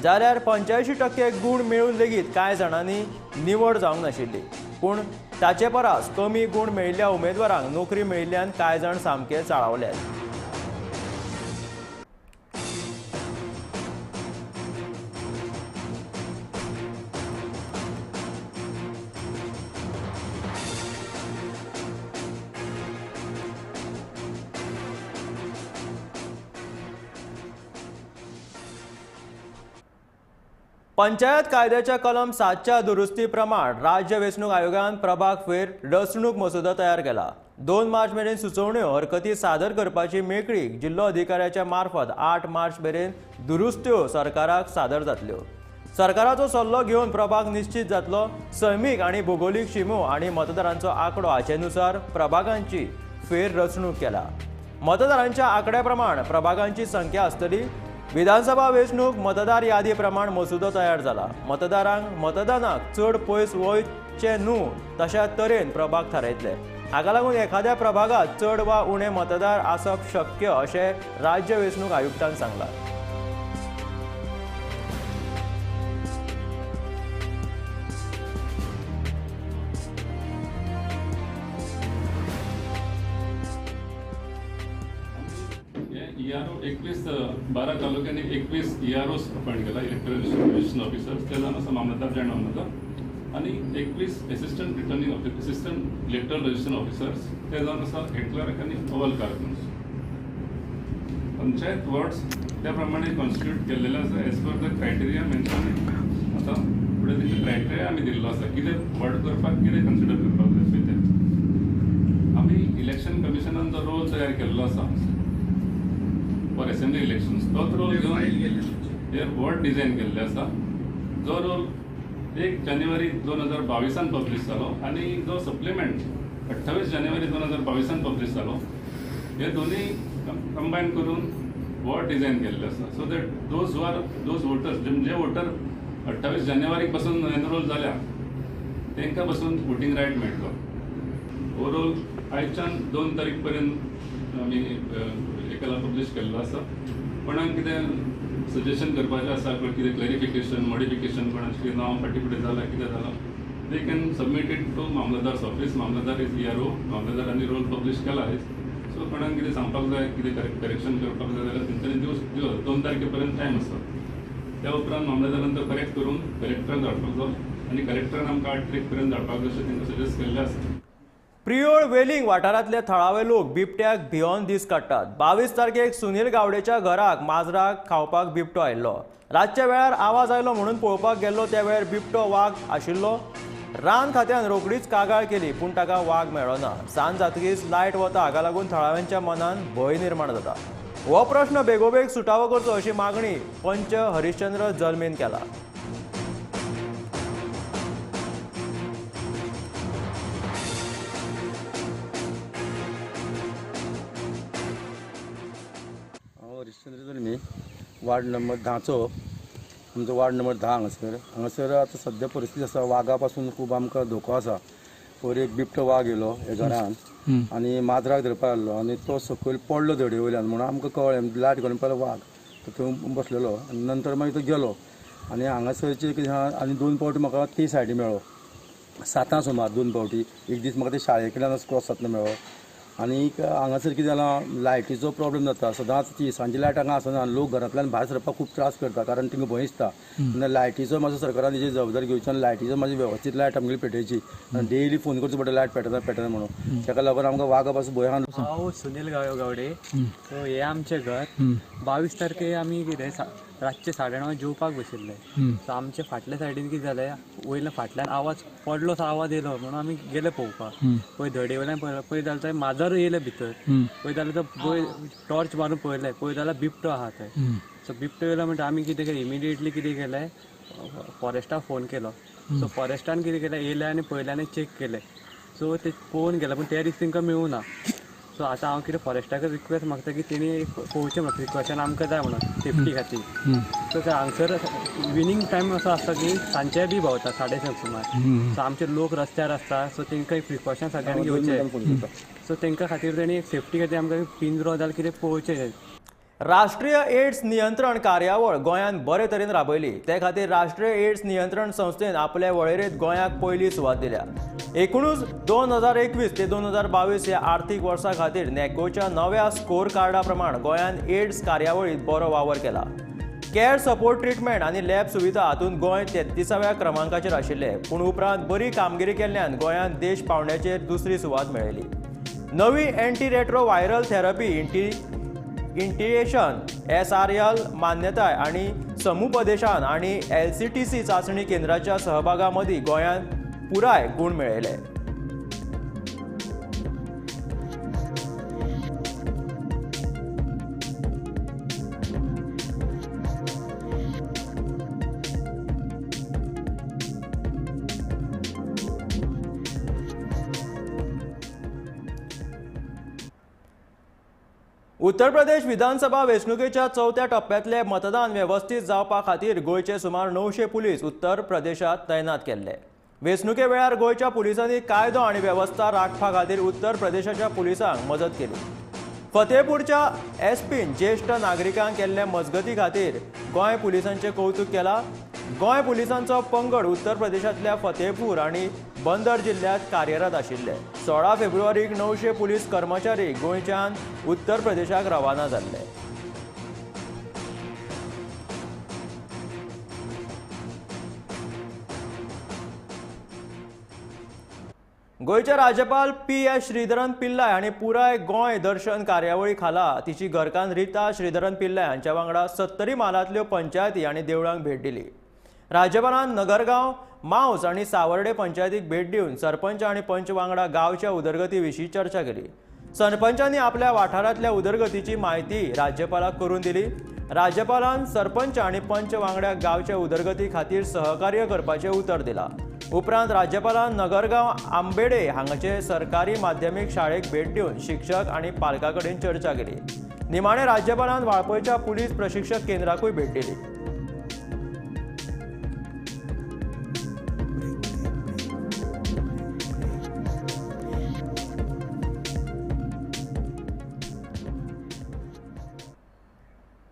जाल्यार 85% गुण मेळून लेगीत कांय जाणांनी निवड जावंक नाशिल्ली. पूण ताचे परस कमी गुण मेळिल्ल्या उमेदवारांक नोकरी मेळिल्ल्यान कांय जाण सामके चाळावल्यात. पंचायत कायद्याच्या कलम 7च्या दुरुस्ती प्रमाण राज्य वेंचणूक आयोगान प्रभाग फेर रचणूक मसुदो तयार केला. 2 मार्च मेरेन सुचोवण्यो हरकती सादर करपाची मेकळीक जिल्लो अधिकाऱ्याच्या मार्फत 8 मार्च मेरेन दुरुस्त्यो सरकाराक सादर जातल्यो. सरकाराचो सल्लो घेवन प्रभाग निश्चित जातलो. सैमीक आनी भौगोलीक शिमो आनी मतदारांचो आंकडो हाचेनुसार प्रभागांची फेर रचणूक केला. मतदारांच्या आंकड्या प्रमाण प्रभागांची संख्या आसतली. विधानसभा वेंचणूक मतदार यादी प्रमाण मसुदो तयार जाला. मतदारांक मतदानाक चड पयस वयचे न्हू तशा तरेन प्रभाग थारायतले. हाका लागून एखाद्या प्रभागात चड वा उणे मतदार आसप शक्य अशें राज्य वेंचणूक आयुक्तान सांगलां. ERO 12 तालुक्यांनी 21 EROs अपॉइंट केला, इलेक्टोरल रजिस्ट्रेशन ऑफिसर्स. ते जावन आसा मामलतदार जॅन मामलतदार आनी 21 assistant returning assistant electoral registration officers. ते जावन आसा हेड क्लर्क आनी अवलकार. पंचायत वॉर्ड्स त्या प्रमाणे कॉन्स्टिट्यूट केल्लेले आसा as per the criteria mention. आतां फुडें तेंचे क्रायटेरिया आमी दिल्लो आसा कितें वॉर्ड करपाक कितें कन्सिडर करपाक जाय पळय तें. आमी इलेक्शन कमिशनान जो रोल तयार केल्लो आसा फॉर असेंब्ली इलेक्शन्स, तोच रोल घेवन हे वॉर्ड डिझायन केल्ले आसा. जो रोल 1 जानेवारी 2022 पब्लीश जालो आनी जो सप्लिमेंट 28 जानेवारी 2022 पब्लीश जालो. हे दोन्ही कंबायन करून वॉर्ड डिझाईन केल्ले आसा सो दॅट दोज वोटर्स जे वोटर 28 जानेवारीक पासून एनरोल जाल्या तांकां पासून वोटींग रायट मेळटलो. ओवरऑल आयच्यान 2 तारीख पर्यंत आमी एकाला पब्लीश केल्लो आसा. कोणाक कितें सजेशन करपाचें आसा कितें क्लॅरिफिकेशन मॉडिफिकेशन कोणाचें कितें नांव फाटीं फुडें जालां कितें जालां they can submit it to mamlatdar's office. Mamlatdar is ERO. मामलदारांनी रोल पब्लीश केला आयज. सो कोणाक कितें सांगपाक जाय कितें करेक्शन करपाक जाय जाल्यार तेंच्यांनी दिवं 2 तारखे पर्यंत टायम आसा. त्या उपरांत मामलदारान तो करेक्ट करून कलेक्टराक धाडपाक जाय आनी कलेक्टरान आमकां 8 तारीख पर्यंत धाडपाक जाय अशें तांकां सजेस्ट केल्लें आसा. प्रियोळ वेलिंग वाठारांतले थळावे लोक बिबट्याक भिवन दीस काडटात. 22 तारखेक सुनील गावडेच्या घराक माजराक खावपाक बिबटो आयिल्लो. रातच्या वेळार आवाज आयलो म्हणून पळोवपाक गेल्लो त्या वेळार बिबटो वाघ आशिल्लो. रान खात्यान रोखडीच कागाळ केली पूण ताका वाघ मेळ्ळो ना. सांज जातकीच लायट वता हाका लागून थळाव्यांच्या मनात भंय निर्माण जाता. हो प्रश्न बेगोबेग सुटावो करचो अशी मागणी पंच हरिश्चंद्र जल्मीन केला. हरिश्चंद्र जल्मी वार्ड नंबर 10चो आमचो वार्ड नंबर 10 हांगासर आतां सद्या परिस्थिती आसा वाघा पासून खूब आमकां धोको आसा. पयर एक बिबटो वाघ येयलो हे घरान आनी माजराक धरपाक आसलो आनी तो सकयल पडलो धडे वयल्यान म्हणून आमकां कळ्ळें लायट घालून पळयलो वाघ तो थंय बसलेलो आनी नंतर मागीर तो गेलो आनी हांगासरचे कितें आहा आनी 2 फावटी म्हाका ते सायडी मेळ्ळो 7 सुमार 2 फावटी. एक दीस म्हाका ते शाळे कडल्यान क्रॉस जातना मेळ्ळो. आनीक हांगासर कितें जालां लायटीचो प्रॉब्लेम जाता. सदांच ती सांजे लायट हांगा आसना. लोक घरांतल्यान भायर सरपाक खूब त्रास करता कारण तांकां भंय दिसता. आनी लायटीचो म्हाजो सरकारान हेजी जबाबदारी घेवची आनी लायटीचो म्हाजी वेवस्थीत लायट आमगेली पेटोवची आनी डेली फोन करचो पडटा लायट पेटना म्हणून. ताका लागून आमकां वाघा पासून भंय आहा. हांव सुनील गावडे. सो हे आमचें घर 22 तारखेक आमी कितें रातचे 9:30 जेवपाक बशिल्ले. सो आमच्या फाटल्या सायडीन कितें जालें वयल्या फाटल्यान आवाज पडलो सो आवाज येयलो म्हणून आमी गेले पळोवपाक. पळय धडे वयल्यान पळय जाल्यार थंय माजर येयले भितर. पळय जाल्यार तो टॉर्च मारून पळयलें पळय जाल्यार बिबटो आहा थंय. सो बिबटो येयलो म्हणटा आमी कितें केलें इमिडिएटली कितें केलें फॉरेस्टाक फोन केलो. सो फॉरेस्टान कितें केलें येयले आनी पळयलें आनी चॅक केलें. सो ते पळोवन गेले पूण त्या दीस तांकां मेळूं ना. सो आतां हांव कितें फॉरेस्टाक रिक्वेस्ट मागता की तेणी पळोवचें म्हाका प्रिकॉशन आमकां जाय म्हणून सेफ्टी खातीर. सो हांगसर इविनिंग टायम असो आसता की सांजचे बी भोंवता 6:30 सुमार. सो आमचे लोक रस्त्यार आसता सो तांकां प्रिकॉशन सगळ्यांनी घेवचें. सो तांकां खातीर तेणी सेफ्टी खातीर आमकां पिंजरो जाल्यार कितें पळोवचें. राष्ट्रीय एड्स नियंत्रण कार्यावळ गोंयांत बरे तरेन राबयली. ते खातीर राष्ट्रीय एड्स नियंत्रण संस्थेन आपले वळेरेंत गोंयाक पयली सुवात दिल्या. एकूणच 2021 ते 2022 ह्या आर्थीक वर्सा खातीर नॅकोच्या नव्या स्कोर कार्डा प्रमाण गोंयांत एड्स कार्यावळींत बरो वावर केला. केअर सपोर्ट ट्रिटमेंट आनी लॅब सुविधा हातूंत गोंय 33व्या क्रमांकाचेर आशिल्ले पूण उपरांत बरी कामगिरी केल्ल्यान गोंयांत देश पावंड्याचेर दुसरी सुवात मेळयली. नवी anti retro viral therapy initiation SRL मान्यताय आनी समुपदेशान आनी LCTC चांचणी केंद्राच्या सहभागा मदीं गोंयांत पुराय गुण मेळयले. उत्तर प्रदेश विधानसभा वेंचणुकेच्या 4थ्या टप्प्यातले मतदान वेवस्थीत जावपा खातीर गोंयचे सुमार 900 पुलीस उत्तर प्रदेशात तैनात केल्ले. वेंचणुके वेळार गोंयच्या पुलिसांनी कायदो आनी वेवस्था राखपा खातीर उत्तर प्रदेशाच्या पुलिसांक मजत केली. फतेहपूरच्या SPन ज्येष्ठ नागरिकांक केल्ले मजगती खातीर गोंय पुलिसांचें कौतुक केलां. गोंय पुलिसांचो पंगड उत्तर प्रदेशांतल्या फतेहपूर आनी बंदर जिल्ल्यांत कार्यरत आशिल्ले. 16 फेब्रुवारीक 900 पुलीस कर्मचारी गोंयच्यान उत्तर प्रदेशाक रवाना जाल्ले. गोंयचे राज्यपाल PS श्रीधरन पिल्लाय हांणी पुराय गोंय दर्शन कार्यावळी खाला तिची घरकान्न रीता श्रीधरन पिल्लाय हांच्या वांगडा 70 मालांतल्यो पंचायती आनी देवळांक भेट दिली. राज्यपालान नगरगांव मावस आनी सावर्डे पंचायतीक भेट दिवन सरपंच आनी पंच वांगडा गांवच्या उदरगती विशीं चर्चा केली. सरपंचांनी आपल्या वाठारांतल्या उदरगतीची म्हायती राज्यपालाक करून दिली. राज्यपालान सरपंच आनी पंच वांगड्याक गांवच्या उदरगती खातीर सहकार्य करपाचें उतर दिलां. उपरांत राज्यपालान नगरगांव आंबेडे हांगाचे सरकारी माध्यमीक शाळेक भेट दिवन शिक्षक आनी पालकां कडेन चर्चा केली. निमाणे राज्यपालान वाळपयच्या पुलीस प्रशिक्षक केंद्राकूय भेट दिली.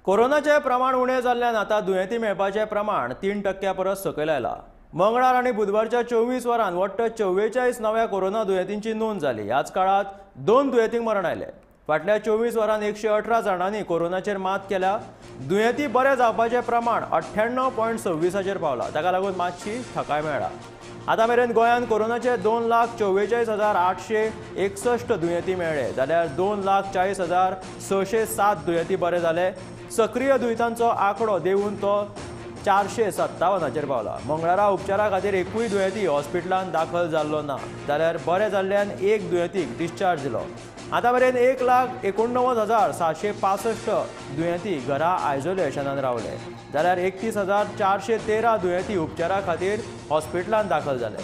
कोरोनाचे प्रमाण उणे जाल्ल्यान आता दुयेंती मेळपाचे प्रमाण 3% परस सकयल आयला. मंगळार आणि बुधवारच्या 24 वरांत वट्ट 44 नव्या कोरोना दुयेंतींची नोंद जाली. ह्याच काळात 2 दुयेंतींक मरण आयले. फाटल्या 24 वरांत 118 जाणांनी कोरोनाचेर मात केल्या. दुयेंती बरे जावपाचे प्रमाण 98.26 पावला. ताका लागून मातशी थाकाय मेळ्ळा. आतां मेरेन गोंयांत कोरोनाचे 2,44,861 दुयेंती मेळ्ळे, जाल्यार 2,40,607 दुयेंती बरे जाले. सक्रिय दुयेंतांचो आंकडो देंवून तो 457 पावला. मंगळारा उपचारा खातीर एकूय दुयेंती हॉस्पिटलांत दाखल जाल्लो ना, जाल्यार बरे जाल्ल्यान एक दुयेंतीक डिस्चार्ज दिलो. आतां मेरेन 1,89,765 दुयेंती घरा आयसोलेशनान रावले, जाल्यार 31,413 दुयेंती उपचारा खातीर हॉस्पिटलांत दाखल जाले.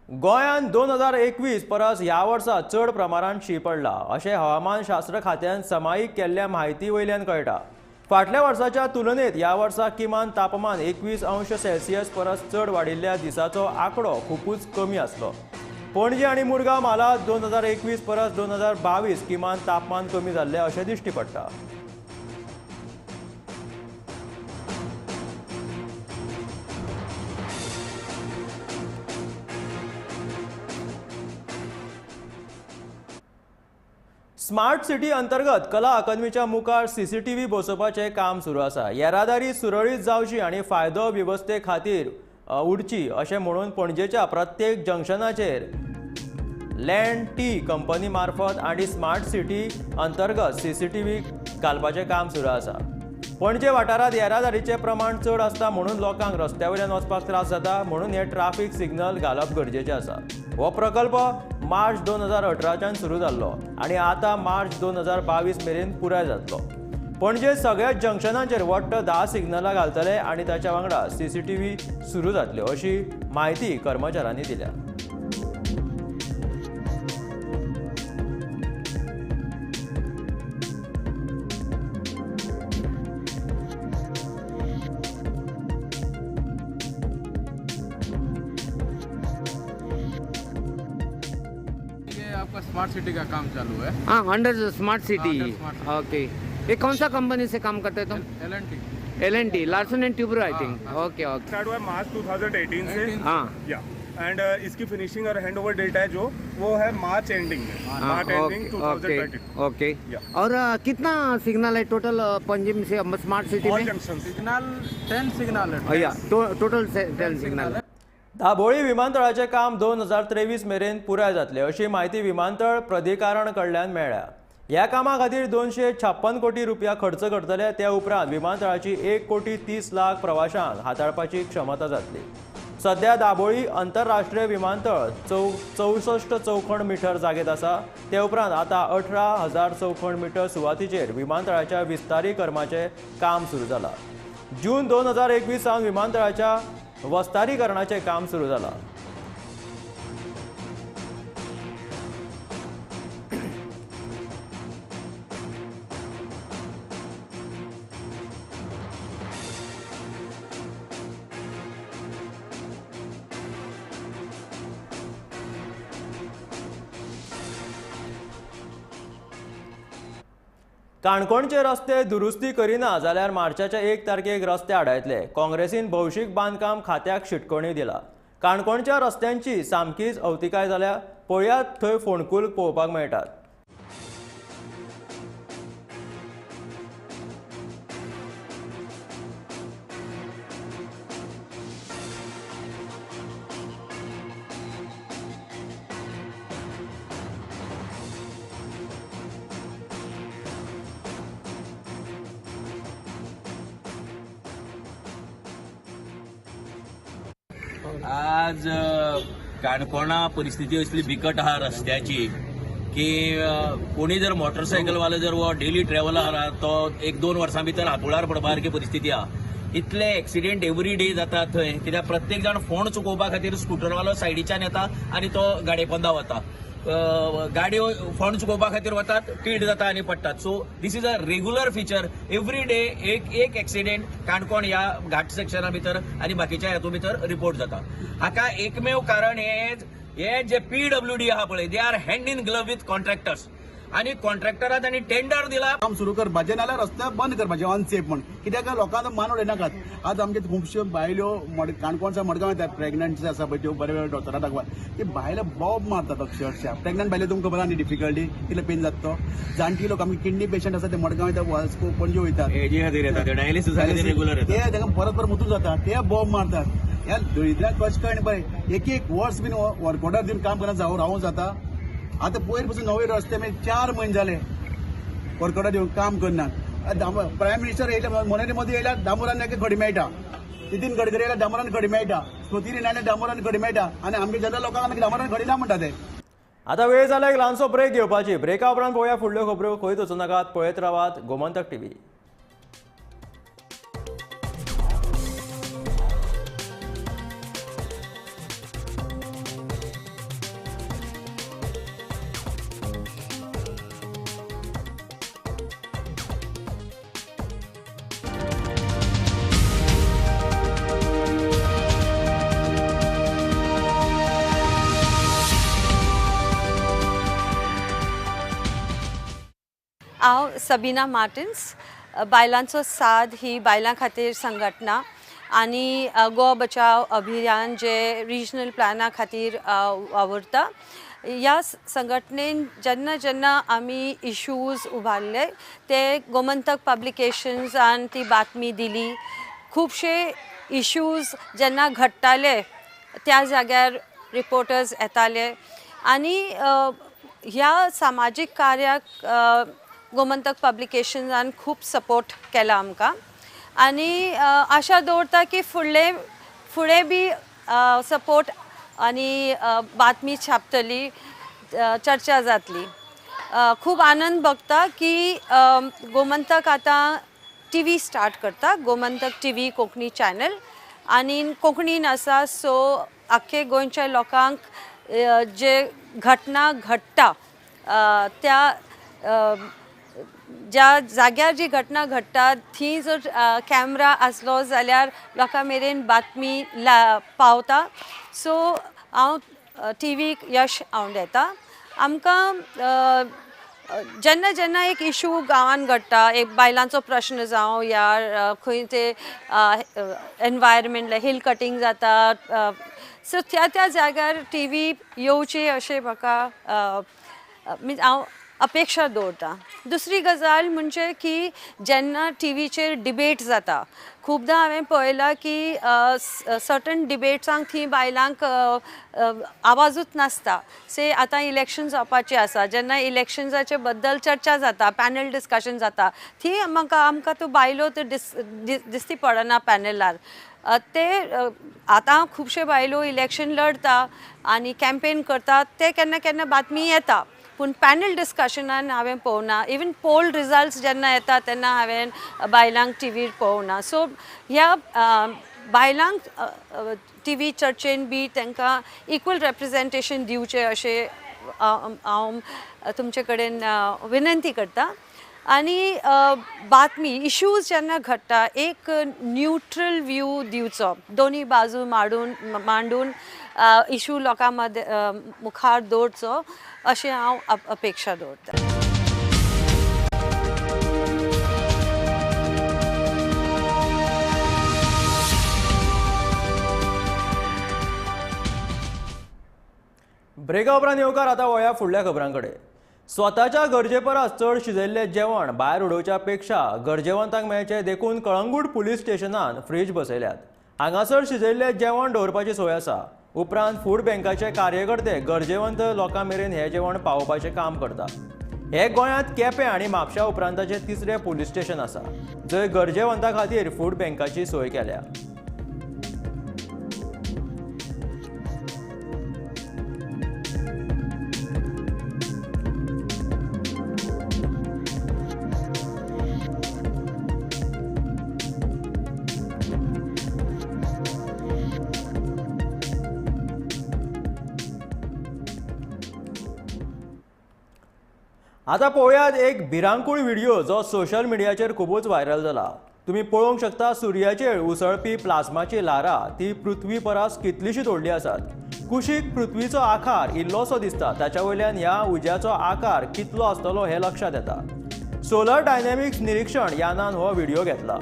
गोंयांत 2021 परस ह्या वर्सा चड प्रमाणांत शीं पडला अशें हवामानशास्त्र खात्यान समायीक केल्ल्या म्हायती वयल्यान कळटा. फाटल्या वर्साच्या तुलनेत ह्या वर्सा किमान तापमान 21 अंश सेल्सियस परस चड वाडिल्ल्या दिसाचो आंकडो खूपच कमी आसलो. पणजी आनी मुरगांव मालात 2021 परस 2022 किमान तापमान कमी जाल्लें अशें दिश्टी पडटा. स्मार्ट सिटी अंतर्गत कला अकादमीच्या मुखार CCTV बसोवपाचें काम सुरू आसा. येरादारी सुरळीत जावची आनी फायदो वेवस्थे खातीर उरची अशें म्हणून पणजेच्या प्रत्येक जंक्शनाचेर लँड टी कंपनी मार्फत आनी स्मार्ट सिटी अंतर्गत CCTV घालपाचें काम सुरू आसा. पणजे वाठारांत येरादारीचें प्रमाण चड आसता म्हणून लोकांक रस्त्या वयल्यान वचपाक त्रास जाता, म्हणून हे ट्रॅफिक सिग्नल घालप गरजेचें आसा. हो प्रकल्प मार्च 2018च्यान सुरू जाल्लो आनी आतां मार्च 2022 मेरेन पुराय जातलो. पणजे सगळ्या जंक्शनांचेर वट्ट 10 सिग्नलां घालतले आनी ताच्या वांगडा CCTV सुरू जातल्यो अशी माहिती कर्मचाऱ्यांनी दिल्या. आपका स्मार्ट सिटी का काम चालू है. हाँ, अंडर स्मार्ट सिटी. ओके, ये कौन सा कंपनी से काम करते तुम? LNT, Larsen end Toubro I think. Okay okay. Start हुआ है मार्च 2018 से. हाँ या एंड इसकी फिनिशिंग और हैंड ओवर डेट है जो वो है मार्च एंडिंग में. March ending 2020. ओके. और कितना सिग्नल है टोटल पंजिम से स्मार्ट सिटी में? सिग्नल 10 सिग्नल है. Total 10 signal. दाबोळी विमानतळाचे काम 2023 मेरेन पुराय जातले अशी माहिती विमानतळ प्राधिकरण कडल्यान मेळ्ळ्या. ह्या कामा खातीर 256 कोटी रुपया खर्च करतले. त्या उपरांत विमानतळाची 1,30,00,000 प्रवाशांक हाताळपाची क्षमता जातली. सध्या दाबोळी आंतरराष्ट्रीय विमानतळ 64 चौखण मिटर जागेत आसा. ते उपरांत आता 18,000 चौखण मिटर सुवातीचेर विमानतळाच्या विस्तारीकरणाचे काम सुरू जाला. जून 2021 सावन विमानतळाच्या वस्तारीकरणाचे काम सुरू जाला. काणकोणचे रस्ते दुरुस्ती करिना जाल्यार मार्चाच्या 1 तारखेक रस्ते आडायतले. काँग्रेसीन भौशीक बांदकाम खात्याक शिटकोणी दिला. काणकोणच्या रस्त्यांची सामकीच अवतिकाय जाल्या. पळयात थंय फोंडकूल पळोवपाक मेळटात. आज काणकोणा परिस्थिती असली बिकट आहा रस्त्याची की कोणी जर मोटरसायकलवाले जर वो डेली ट्रॅव्हलर आहा तो 1-2 वर्सां भितर हातोळार पडपा सारकी परिस्थिती आहा. इतले एक्सिडेंट एवरी डे जाता थंय कित्याक प्रत्येक जाण फोंड चुकोवपा खातीर स्कुटरवालो सायडीच्यान येता आनी तो गाडये पोंदा वता गाडयो फोंड चुकोवपा खातीर वतात टीड जाता आनी पडटात so this is a regular feature every day एक एक्सिडेंट काणकोण ह्या घाट सेक्शना भितर आनी बाकीच्या हेतू भितर रिपोर्ट जाता हाका एकमेव कारण हे जे PWD आहा पळय they are hand in glove with contractors आणि कॉन्ट्रॅक्टरा त्यांनी टेंडर दिला काम सुरू करपाचें नाल्यार रस्ते बंद करपाचे अनसेफ म्हण कित्याक लोकांना मान उडयनाकात आज आमचे खुबश्यो बायल्यो काणकोणच्या मडगांव येतात प्रेग्नंट आसा पळय त्यो बरे डॉक्टरा दाखवात ती बायले बॉब मारतात अक्षरशः प्रेग्नंट बायले तुमकां खबर आहा न्ही डिफिकल्टी कितले पेन जाता तो जाणटी लोक आमचे किडनी पेशंट आसा ते मडगांव येतात वास्को पणजे वयतात डायलिसीस रेग्युलर ते तांकां परत परत मुतू जाता ते बॉब मारतात ह्या दळिद्राक कश्ट कळना पळय एक वर्स बीन वर्कआउटार दिवन काम करना रावूं जाता आता पयर पासून नवे रस्ते 4 म्हयने जाले वर्कआउटार दिवन काम करनात प्रायम मिनिस्टर येयले नरेंद्र मोदी येयल्यार डांबरान खडी मेळटा नितीन गडकरी येयल्यार डांबरान खडी मेळटा स्मृती इराणी डांबरान खडी मेळटा आनी आमच्या जनरल लोकांक डांबरान खडी ना म्हणटा ते आता वेळ जाला एक ल्हानसो ब्रेक घेवपाची ब्रेका उपरांत पळोवया फुडल्यो खबरो खंय वचूं नाकात पळयत रावात गोमंतक टीव्ही हांव सबिना मार्टिन्स बायलांचो साद ही बायलां खातीर संघटना आनी गोवा बचाव अभियान जे रिजनल प्लॅना खातीर वावुरता ह्या संघटनेन जेन्ना जेन्ना आमी इश्यूज उबारले ते गोमंतक पब्लिकेशन्सान ती बातमी दिली खुबशे इश्यूज जेन्ना घडटाले त्या जाग्यार रिपोर्टर्स येताले आनी ह्या सामाजीक कार्याक गोमंतक पब्लिकेशन्सान खूब सपोर्ट केला आमकां आनी आशा दवरता की फुडें बी सपोर्ट आनी बातमी छापतली चर्चा जातली खूब आनंद भोगता की गोमंतक आतां TV स्टार्ट करता गोमंतक TV कोंकणी चॅनल आनी कोंकणीन आसा सो आख्खे गोंयच्या लोकांक जे घटना घडटा त्या ज्या जाग्यार जी घटना घडटा थी जर कॅमेरा आसलो जाल्यार लोकां मेरेन बातमी पावता सो हांव टीव्हीक यश हांव येता आमकां जेन्ना जेन्ना एक इशू गांवांत घडटा एक बायलांचो प्रश्न जावं या खंय ते एनवायरमेंट हिल कटींग जाता सो त्या जाग्यार टीव्ही येवची अशें म्हाका हांव अपेक्षा दवरता दुसरी गजाल म्हणजे की जेन्ना टीव्हीचेर डिबेट जाता खूबदां हांवें पळयलां की सर्टन डिबेट्सांक थी बायलांक आवाजूच नासता से आतां इलेक्शन जावपाचें आसा जेन्ना इलेक्शन्साचे बद्दल चर्चा जाता पॅनल डिस्कशन जाता थी आमकां त्यो बायलो दिसती पडना पॅनलार ते आतां खुबशे बायलो इलेक्शन लढता आनी कॅम्पेन करतात ते केन्ना केन्ना बातमी येता पूण पॅनल डिस्कशनान हांवें पळोवना इवन पोल रिजल्ट्स जेन्ना येता तेन्ना हांवें बायलांक टीव्हीर पळोवना सो ह्या बायलांक टीव्ही चर्चेन बी तांकां इक्वल रेप्रेजेंटेशन दिवचें अशें हांव तुमचे कडेन विनंती करता आनी बातमी इश्यूज जेन्ना घडटा एक न्यूट्रल व्यू दिवचो दोनी बाजू मांडून इशू लोकां मदें मुखार दवरचो अशें हांव अपेक्षा दवरतां ब्रेका उपरांत येवकार आतां वळया फुडल्या खबरां कडेन स्वताच्या गरजे परस चड शिजयल्लें जेवण भायर उडोवच्या पेक्षा गरजेवंतांक मेळचें देखून कळंगूट पुलीस स्टेशनान फ्रीज बसयल्यात हांगासर शिजयल्लें जेवण दवरपाची सोय आसा उपरांत फूड बँकाचे कार्यकर्ते गरजेवंत लोकां मेरेन हें जेवण पावोवपाचें काम करतात हे गोंयांत केपें आनी म्हापशा उपरांताचें तिसरें पुलीस स्टेशन आसा जंय गरजेवंतां खातीर फूड बँकाची सोय केल्या आता पळोवयात एक भिरांकूळ व्हिडिओ जो सोशल मिडियाचेर खूबच व्हायरल जाला. तुम्ही पळोवंक शकता सूर्याचेर उसळपी प्लास्माची लारा ती पृथ्वी परस कितलीशी तोडली आसात. कुशीक पृथ्वीचो आकार इल्लोसो दिसता, ताच्या वयल्यान ह्या उज्याचो आकार कितलो आसतलो हें लक्षात येता. सोलर डायनॅमिक्स निरीक्षण यानान हो व्हिडिओ घेतला.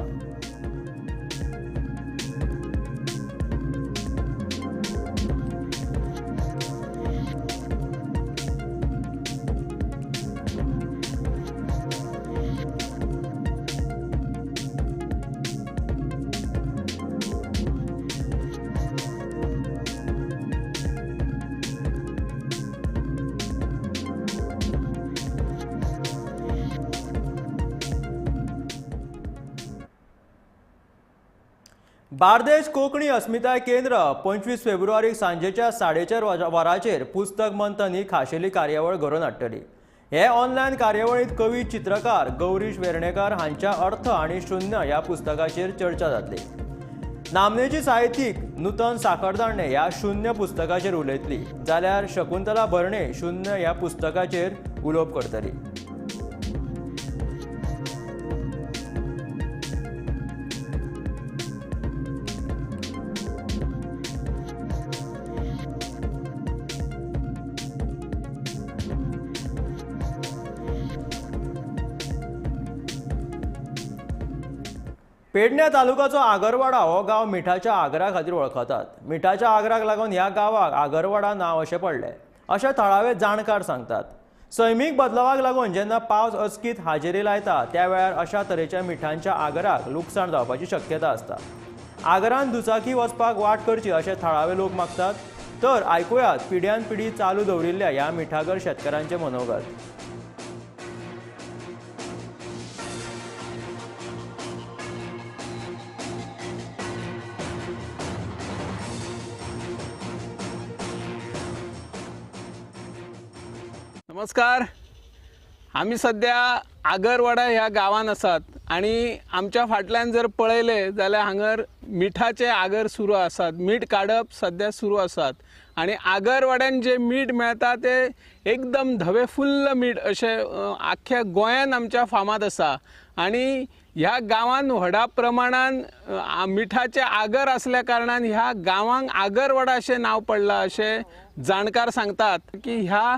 बार्देश कोंकणी अस्मिताय केंद्र 25 फेब्रुवारीक सांजेच्या 4:30 वरांचेर पुस्तक मंथन ही खाशेली कार्यावळ घडोवन हाडटली. हे ऑनलायन कार्यावळींत कवी चित्रकार गौरीश वेर्णेकार हांच्या अर्थ आनी शून्य ह्या पुस्तकाचेर चर्चा जातली. नामनेची साहित्यीक नूतन साखरदांडे ह्या शून्य पुस्तकाचेर उलयतली, जाल्यार शकुंतला भरणे शून्य ह्या पुस्तकाचेर उलोवप करतली. पेडणे तालुकाचो आगरवाडा हो गांव मिठाच्या आगरा खातीर वळखतात. मिठाच्या आगराक लागून ह्या गांवाक आगरवाडा नांव अशें पडलें अशें थळावे जाणकार सांगतात. सैमीक बदलावाक लागून जेन्ना पावस अचकीत हाजेरी लायता त्या वेळार अशा तरेच्या मिठांच्या आगराक लुकसाण जावपाची शक्यता आसता. आगरान दुचाकी वचपाक वाट करची अशें थळावे लोक मागतात. तर आयकुयात पिढ्यान पिढी चालू दवरिल्ल्या ह्या मिठागर शेतकारांचे मनोगत. नमस्कार. आम्ही सध्या आगरवाडा ह्या गांवान आसात आणि आमच्या फाटल्यान जर पळयले जाल्यार हांगर मिठाचे आगर सुरू आसात. मीठ काडप सध्या सुरू आसात आणि आगरवाड्यान जे मीठ मेळटा ते एकदम धवेफुल्ल मीठ अशें आख्ख्या गोंयान आमच्या फामाद आसा. आणि ह्या गांवान व्हडा प्रमाणान मिठाचे आगर असल्या कारणान ह्या गांवांक आगरवाडा अशें नांव पडलां अशें जाणकार सांगतात. की ह्या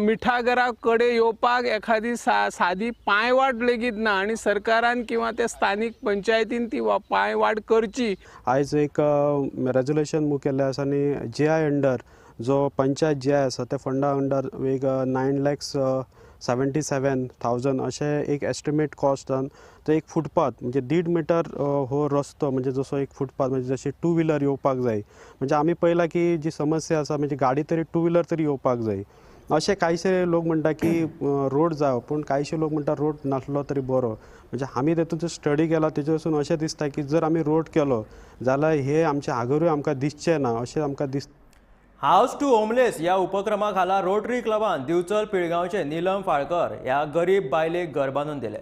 मिठागरा कडेन येवपाक एखादी सादी पांयवाट लेगीत ना आणि सरकारान किंवा त्या स्थानीक पंचायतीन ती पांयवाट करची. आयज एक रेजोल्युशन मूव केल्लें आसा आनी GI अंडर जो पंचायत GI आसा त्या फंडा अंडर एक 9,77,000 अशें एक एस्टिमेट कॉस्टान तो एक फुटपाथ म्हणजे 1.5 मीटर हो रस्तो म्हणजे जसो एक फुटपाथ म्हणजे जशी 2 व्हिलर येवपाक जाय. म्हणजे आमी पळयलां की जी समस्या आसा म्हणजे गाडी तरी 2 व्हिलर तरी येवपाक जाय. अशें कांयशे लोक म्हणटा की रोड जावं, पूण कांयशे लोक म्हणटा रोड नासलो तरी बरो. म्हणजे आमी तेतून स्टडी केला तेजे वचून अशें दिसता की जर आमी रोड केलो जाल्यार हे आमचे आगरूय आमकां दिसचें ना अशें आमकां दिसता. हाऊस टू होमलेस या उपक्रमा खाला रोटरी क्लबान दिवचल पिळगांवचे नीलम फाळकर ह्या गरीब बायलेक घर बांदून दिले.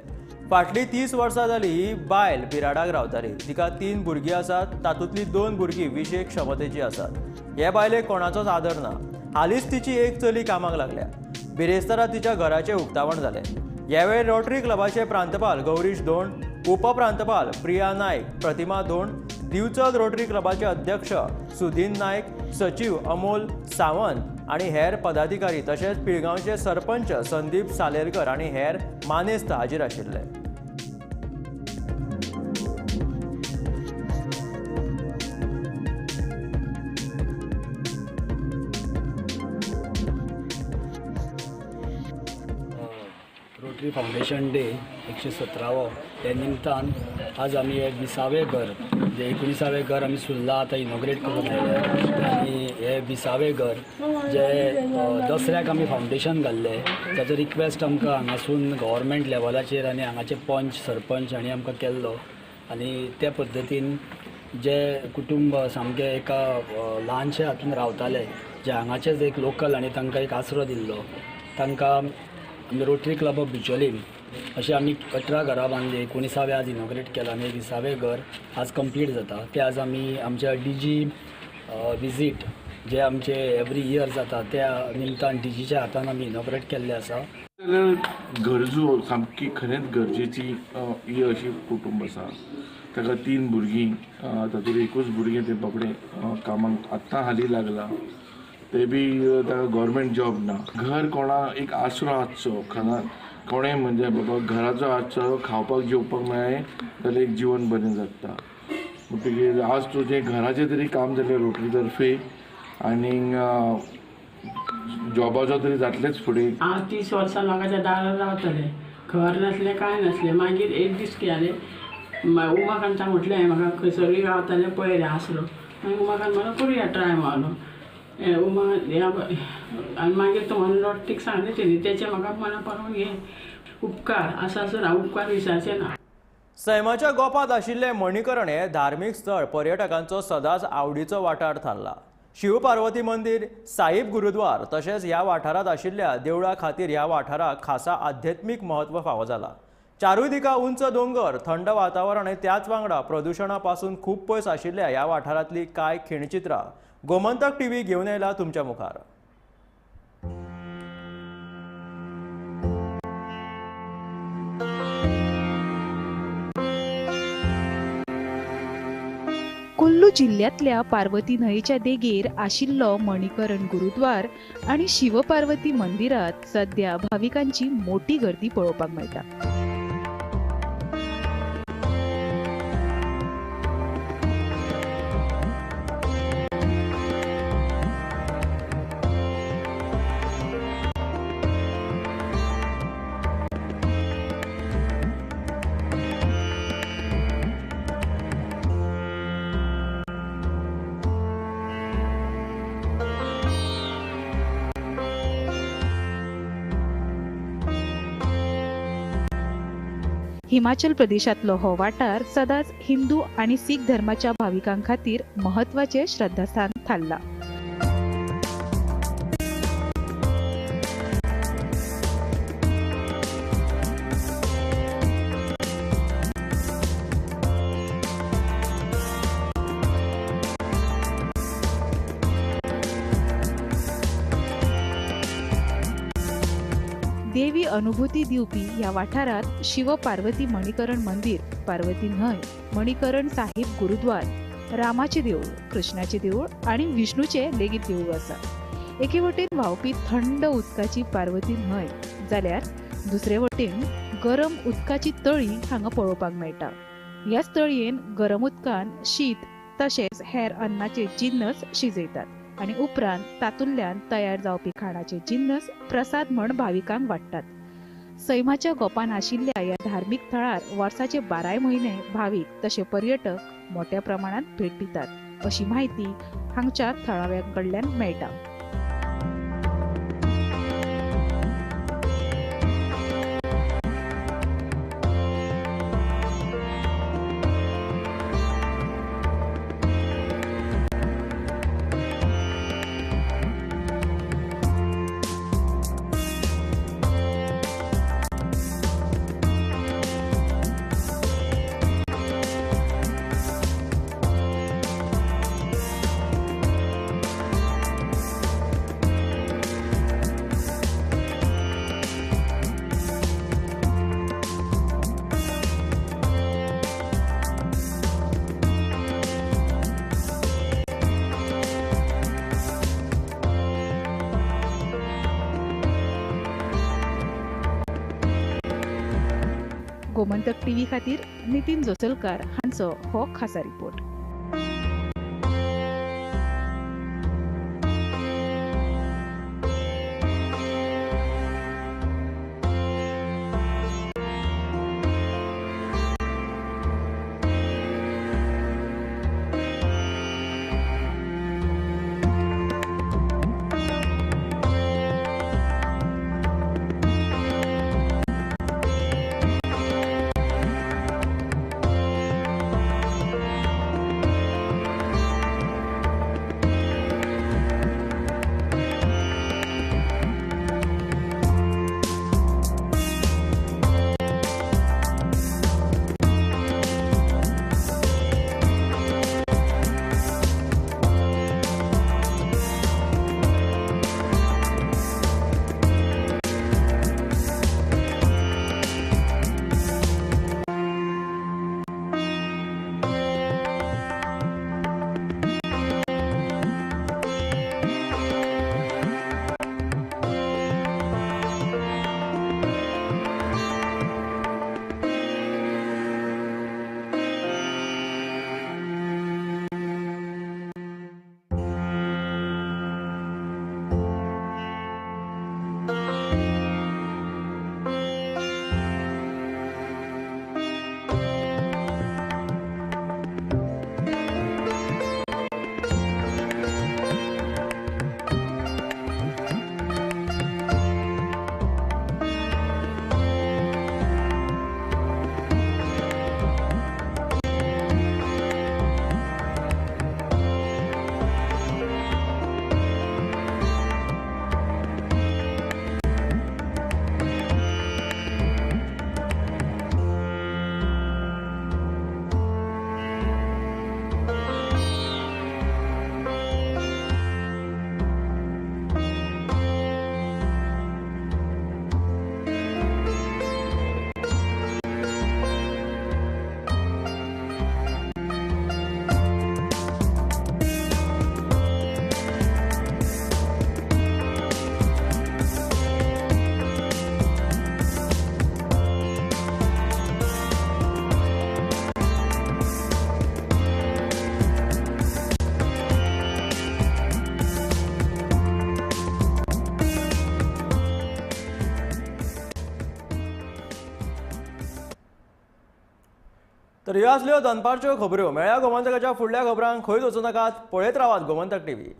फाटली 30 वर्सां जाली ही बायल बिराडाक रावताली. तिका 3 भुरगीं आसात, तातूंतली 2 भुरगीं विशेष क्षमतेची आसात. हे बायलेक कोणाचोच आदर ना. हालींच तिची एक चली कामाक लागल्या. बिरेस्तारा तिच्या घराचें उक्तावण जालें. ह्या वेळार रोटरी क्लबाचे प्रांतपाल गौरीश दोंड, उपप्रांतपाल प्रिया नायक, प्रतिमा दोंड, दिवचल रोटरी क्लबाचे अध्यक्ष सुदीन नायक, सचिव अमोल सावंत आणि हेर पदाधिकारी तशेंच पिळगांवचे सरपंच संदीप सालेरकर आणि हेर मानेस्त हाजीर आशिल्ले. रोटरी फाउंडेशन डे 117वो त्या निमतान आज आमी एक 20वें घर म्हणजे 19वें घर आमी सुल्ला आतां इनॉग्रेट करून आयले. आनी हे 20वें घर जे दसऱ्याक आमी फाउंडेशन घाल्लें ताचो रिक्वेस्ट आमकां हांगासून गव्हर्मेंट लेवलाचेर आनी हांगाचे पंच सरपंच हांणी आमकां केल्लो. आनी त्या पद्दतीन जे कुटुंब सामके एका ल्हानशे हातून रावताले जे हांगाचेच एक लोकल आनी तांकां एक आसरो दिल्लो तांकां आमी रोटरी क्लब ऑफ बिचोलीम अशें आमी 18 घरां बांदली. 19वें आज इनॉग्रेट केलां आनी 20वें घर आज कंप्लीट जाता. ते आज आमी आमच्या DG विजीट जे आमचे एवरी इयर जाता त्या निमतान DGच्या हातान आमी इनॉग्रेट केल्ले आसा. गरजो सामकी खरेंच गरजेची ही अशी कुटुंब आसा. ताका 3 भुरगीं, तातूंत एकूच भुरगें तें बाबडें कामाक आत्तां हालीं लागला. ते बी ताका गव्हर्मेंट जॉब ना. घर कोणा एक आसरो आसचो कोणें म्हणजे बाबा घराचो आसचो, खावपाक जेवपाक मेळ्ळें जाल्यार एक जीवन बरें जाता. म्हणटकीर आज तुजें घराचें तरी काम जालें रोटरी तर्फे आनी जॉबाचो तरी जातलेंच फुडें. हांव 30 वर्सां लोकांच्या दारार रावतलें. घर नासलें कांय नासलें. मागीर एक दीस कितें जालें, उमाकांता म्हटलें हांवें म्हाका खंयसरूय रावतलें पळय रे आसरो. मागीर उमाकांत म्हणून करुया ट्राय मारलो. आनी मागीर तो म्हणून रोटीक सांगलें तेणी तेचे म्हाका मना पडून हे उपकार आसा सर, हांव उपकार विसरचें ना. सैमाच्या गोपात आशिल्लें मणिकरण हें धार्मीक स्थळ पर्यटकांचो सदांच आवडीचो वाठार थारला. शिवपार्वती मंदिर, साईब गुरुद्वार तशेंच ह्या वाठारांत आशिल्ल्या देवळां खातीर ह्या वाठाराक खासा आध्यात्मीक महत्व फावो जाला. चारूय दिका उंच दोंगर, थंड वातावरण आनी त्याच वांगडा प्रदुशणा पासून खूब पयस आशिल्ल्या ह्या वाठारांतली कांय खिणचित्रां गोमंतक टीव्ही घेवन येयला तुमच्या मुखार. कुल्लू जिल्ह्यातल्या पार्वती न्हंयेच्या देगेर आशिल्लो मणिकरण गुरुद्वार आणि शिवपार्वती मंदिरात सध्या भाविकांची मोठी गर्दी पळोवपाक मेळटा. हिमाचल प्रदेशातलो हो वाठार सदांच हिंदू आणि सीख धर्माच्या भाविकां खातीर महत्वाचे श्रद्धास्थान थारला. देवी अनुभूती दिवपी ह्या वाठारात शिव पार्वती मणिकरण मंदिर, पार्वती न्हंय, मणिकरण साहिब गुरुद्वार, रामाचे देऊळ, कृष्णाचे देऊळ आणि विष्णूचे लेगीत देऊळ आसा. एके वटेन व्हांवपी थंड उदकाची पार्वती न्हंय जाल्यार दुसरे वटेन गरम उदकाची तळी हांगा पळोवपाक मेळटा. ह्याच तळयेन गरम उदकान शीत तशेंच हेर अन्नाचे जिन्नस शिजयतात आणि उपरांत तातूंतल्यान तयार जावपी खाणाचे जिन्नस प्रसाद म्हण भाविकांक वाडटात. सैमाच्या गोपान आशिल्ल्या ह्या धार्मीक थळार वर्साचे 12 म्हयने भाविक तशे पर्यटक मोठ्या प्रमाणात भेट दितात अशी माहिती हांगच्या थळाव्यांकडल्यान मेळटा. गोमंतक टीव्ही खातीर नितीन जोसलकार हांचो हो खासा रिपोर्ट. तर ह्यो आसल्यो दनपारच्यो खबऱ्यो. मेळ्या गोमंतकाच्या फुडल्या खबरांक खंयच वचूं नाकात. पळयत रावात गोमंतक टीव्ही.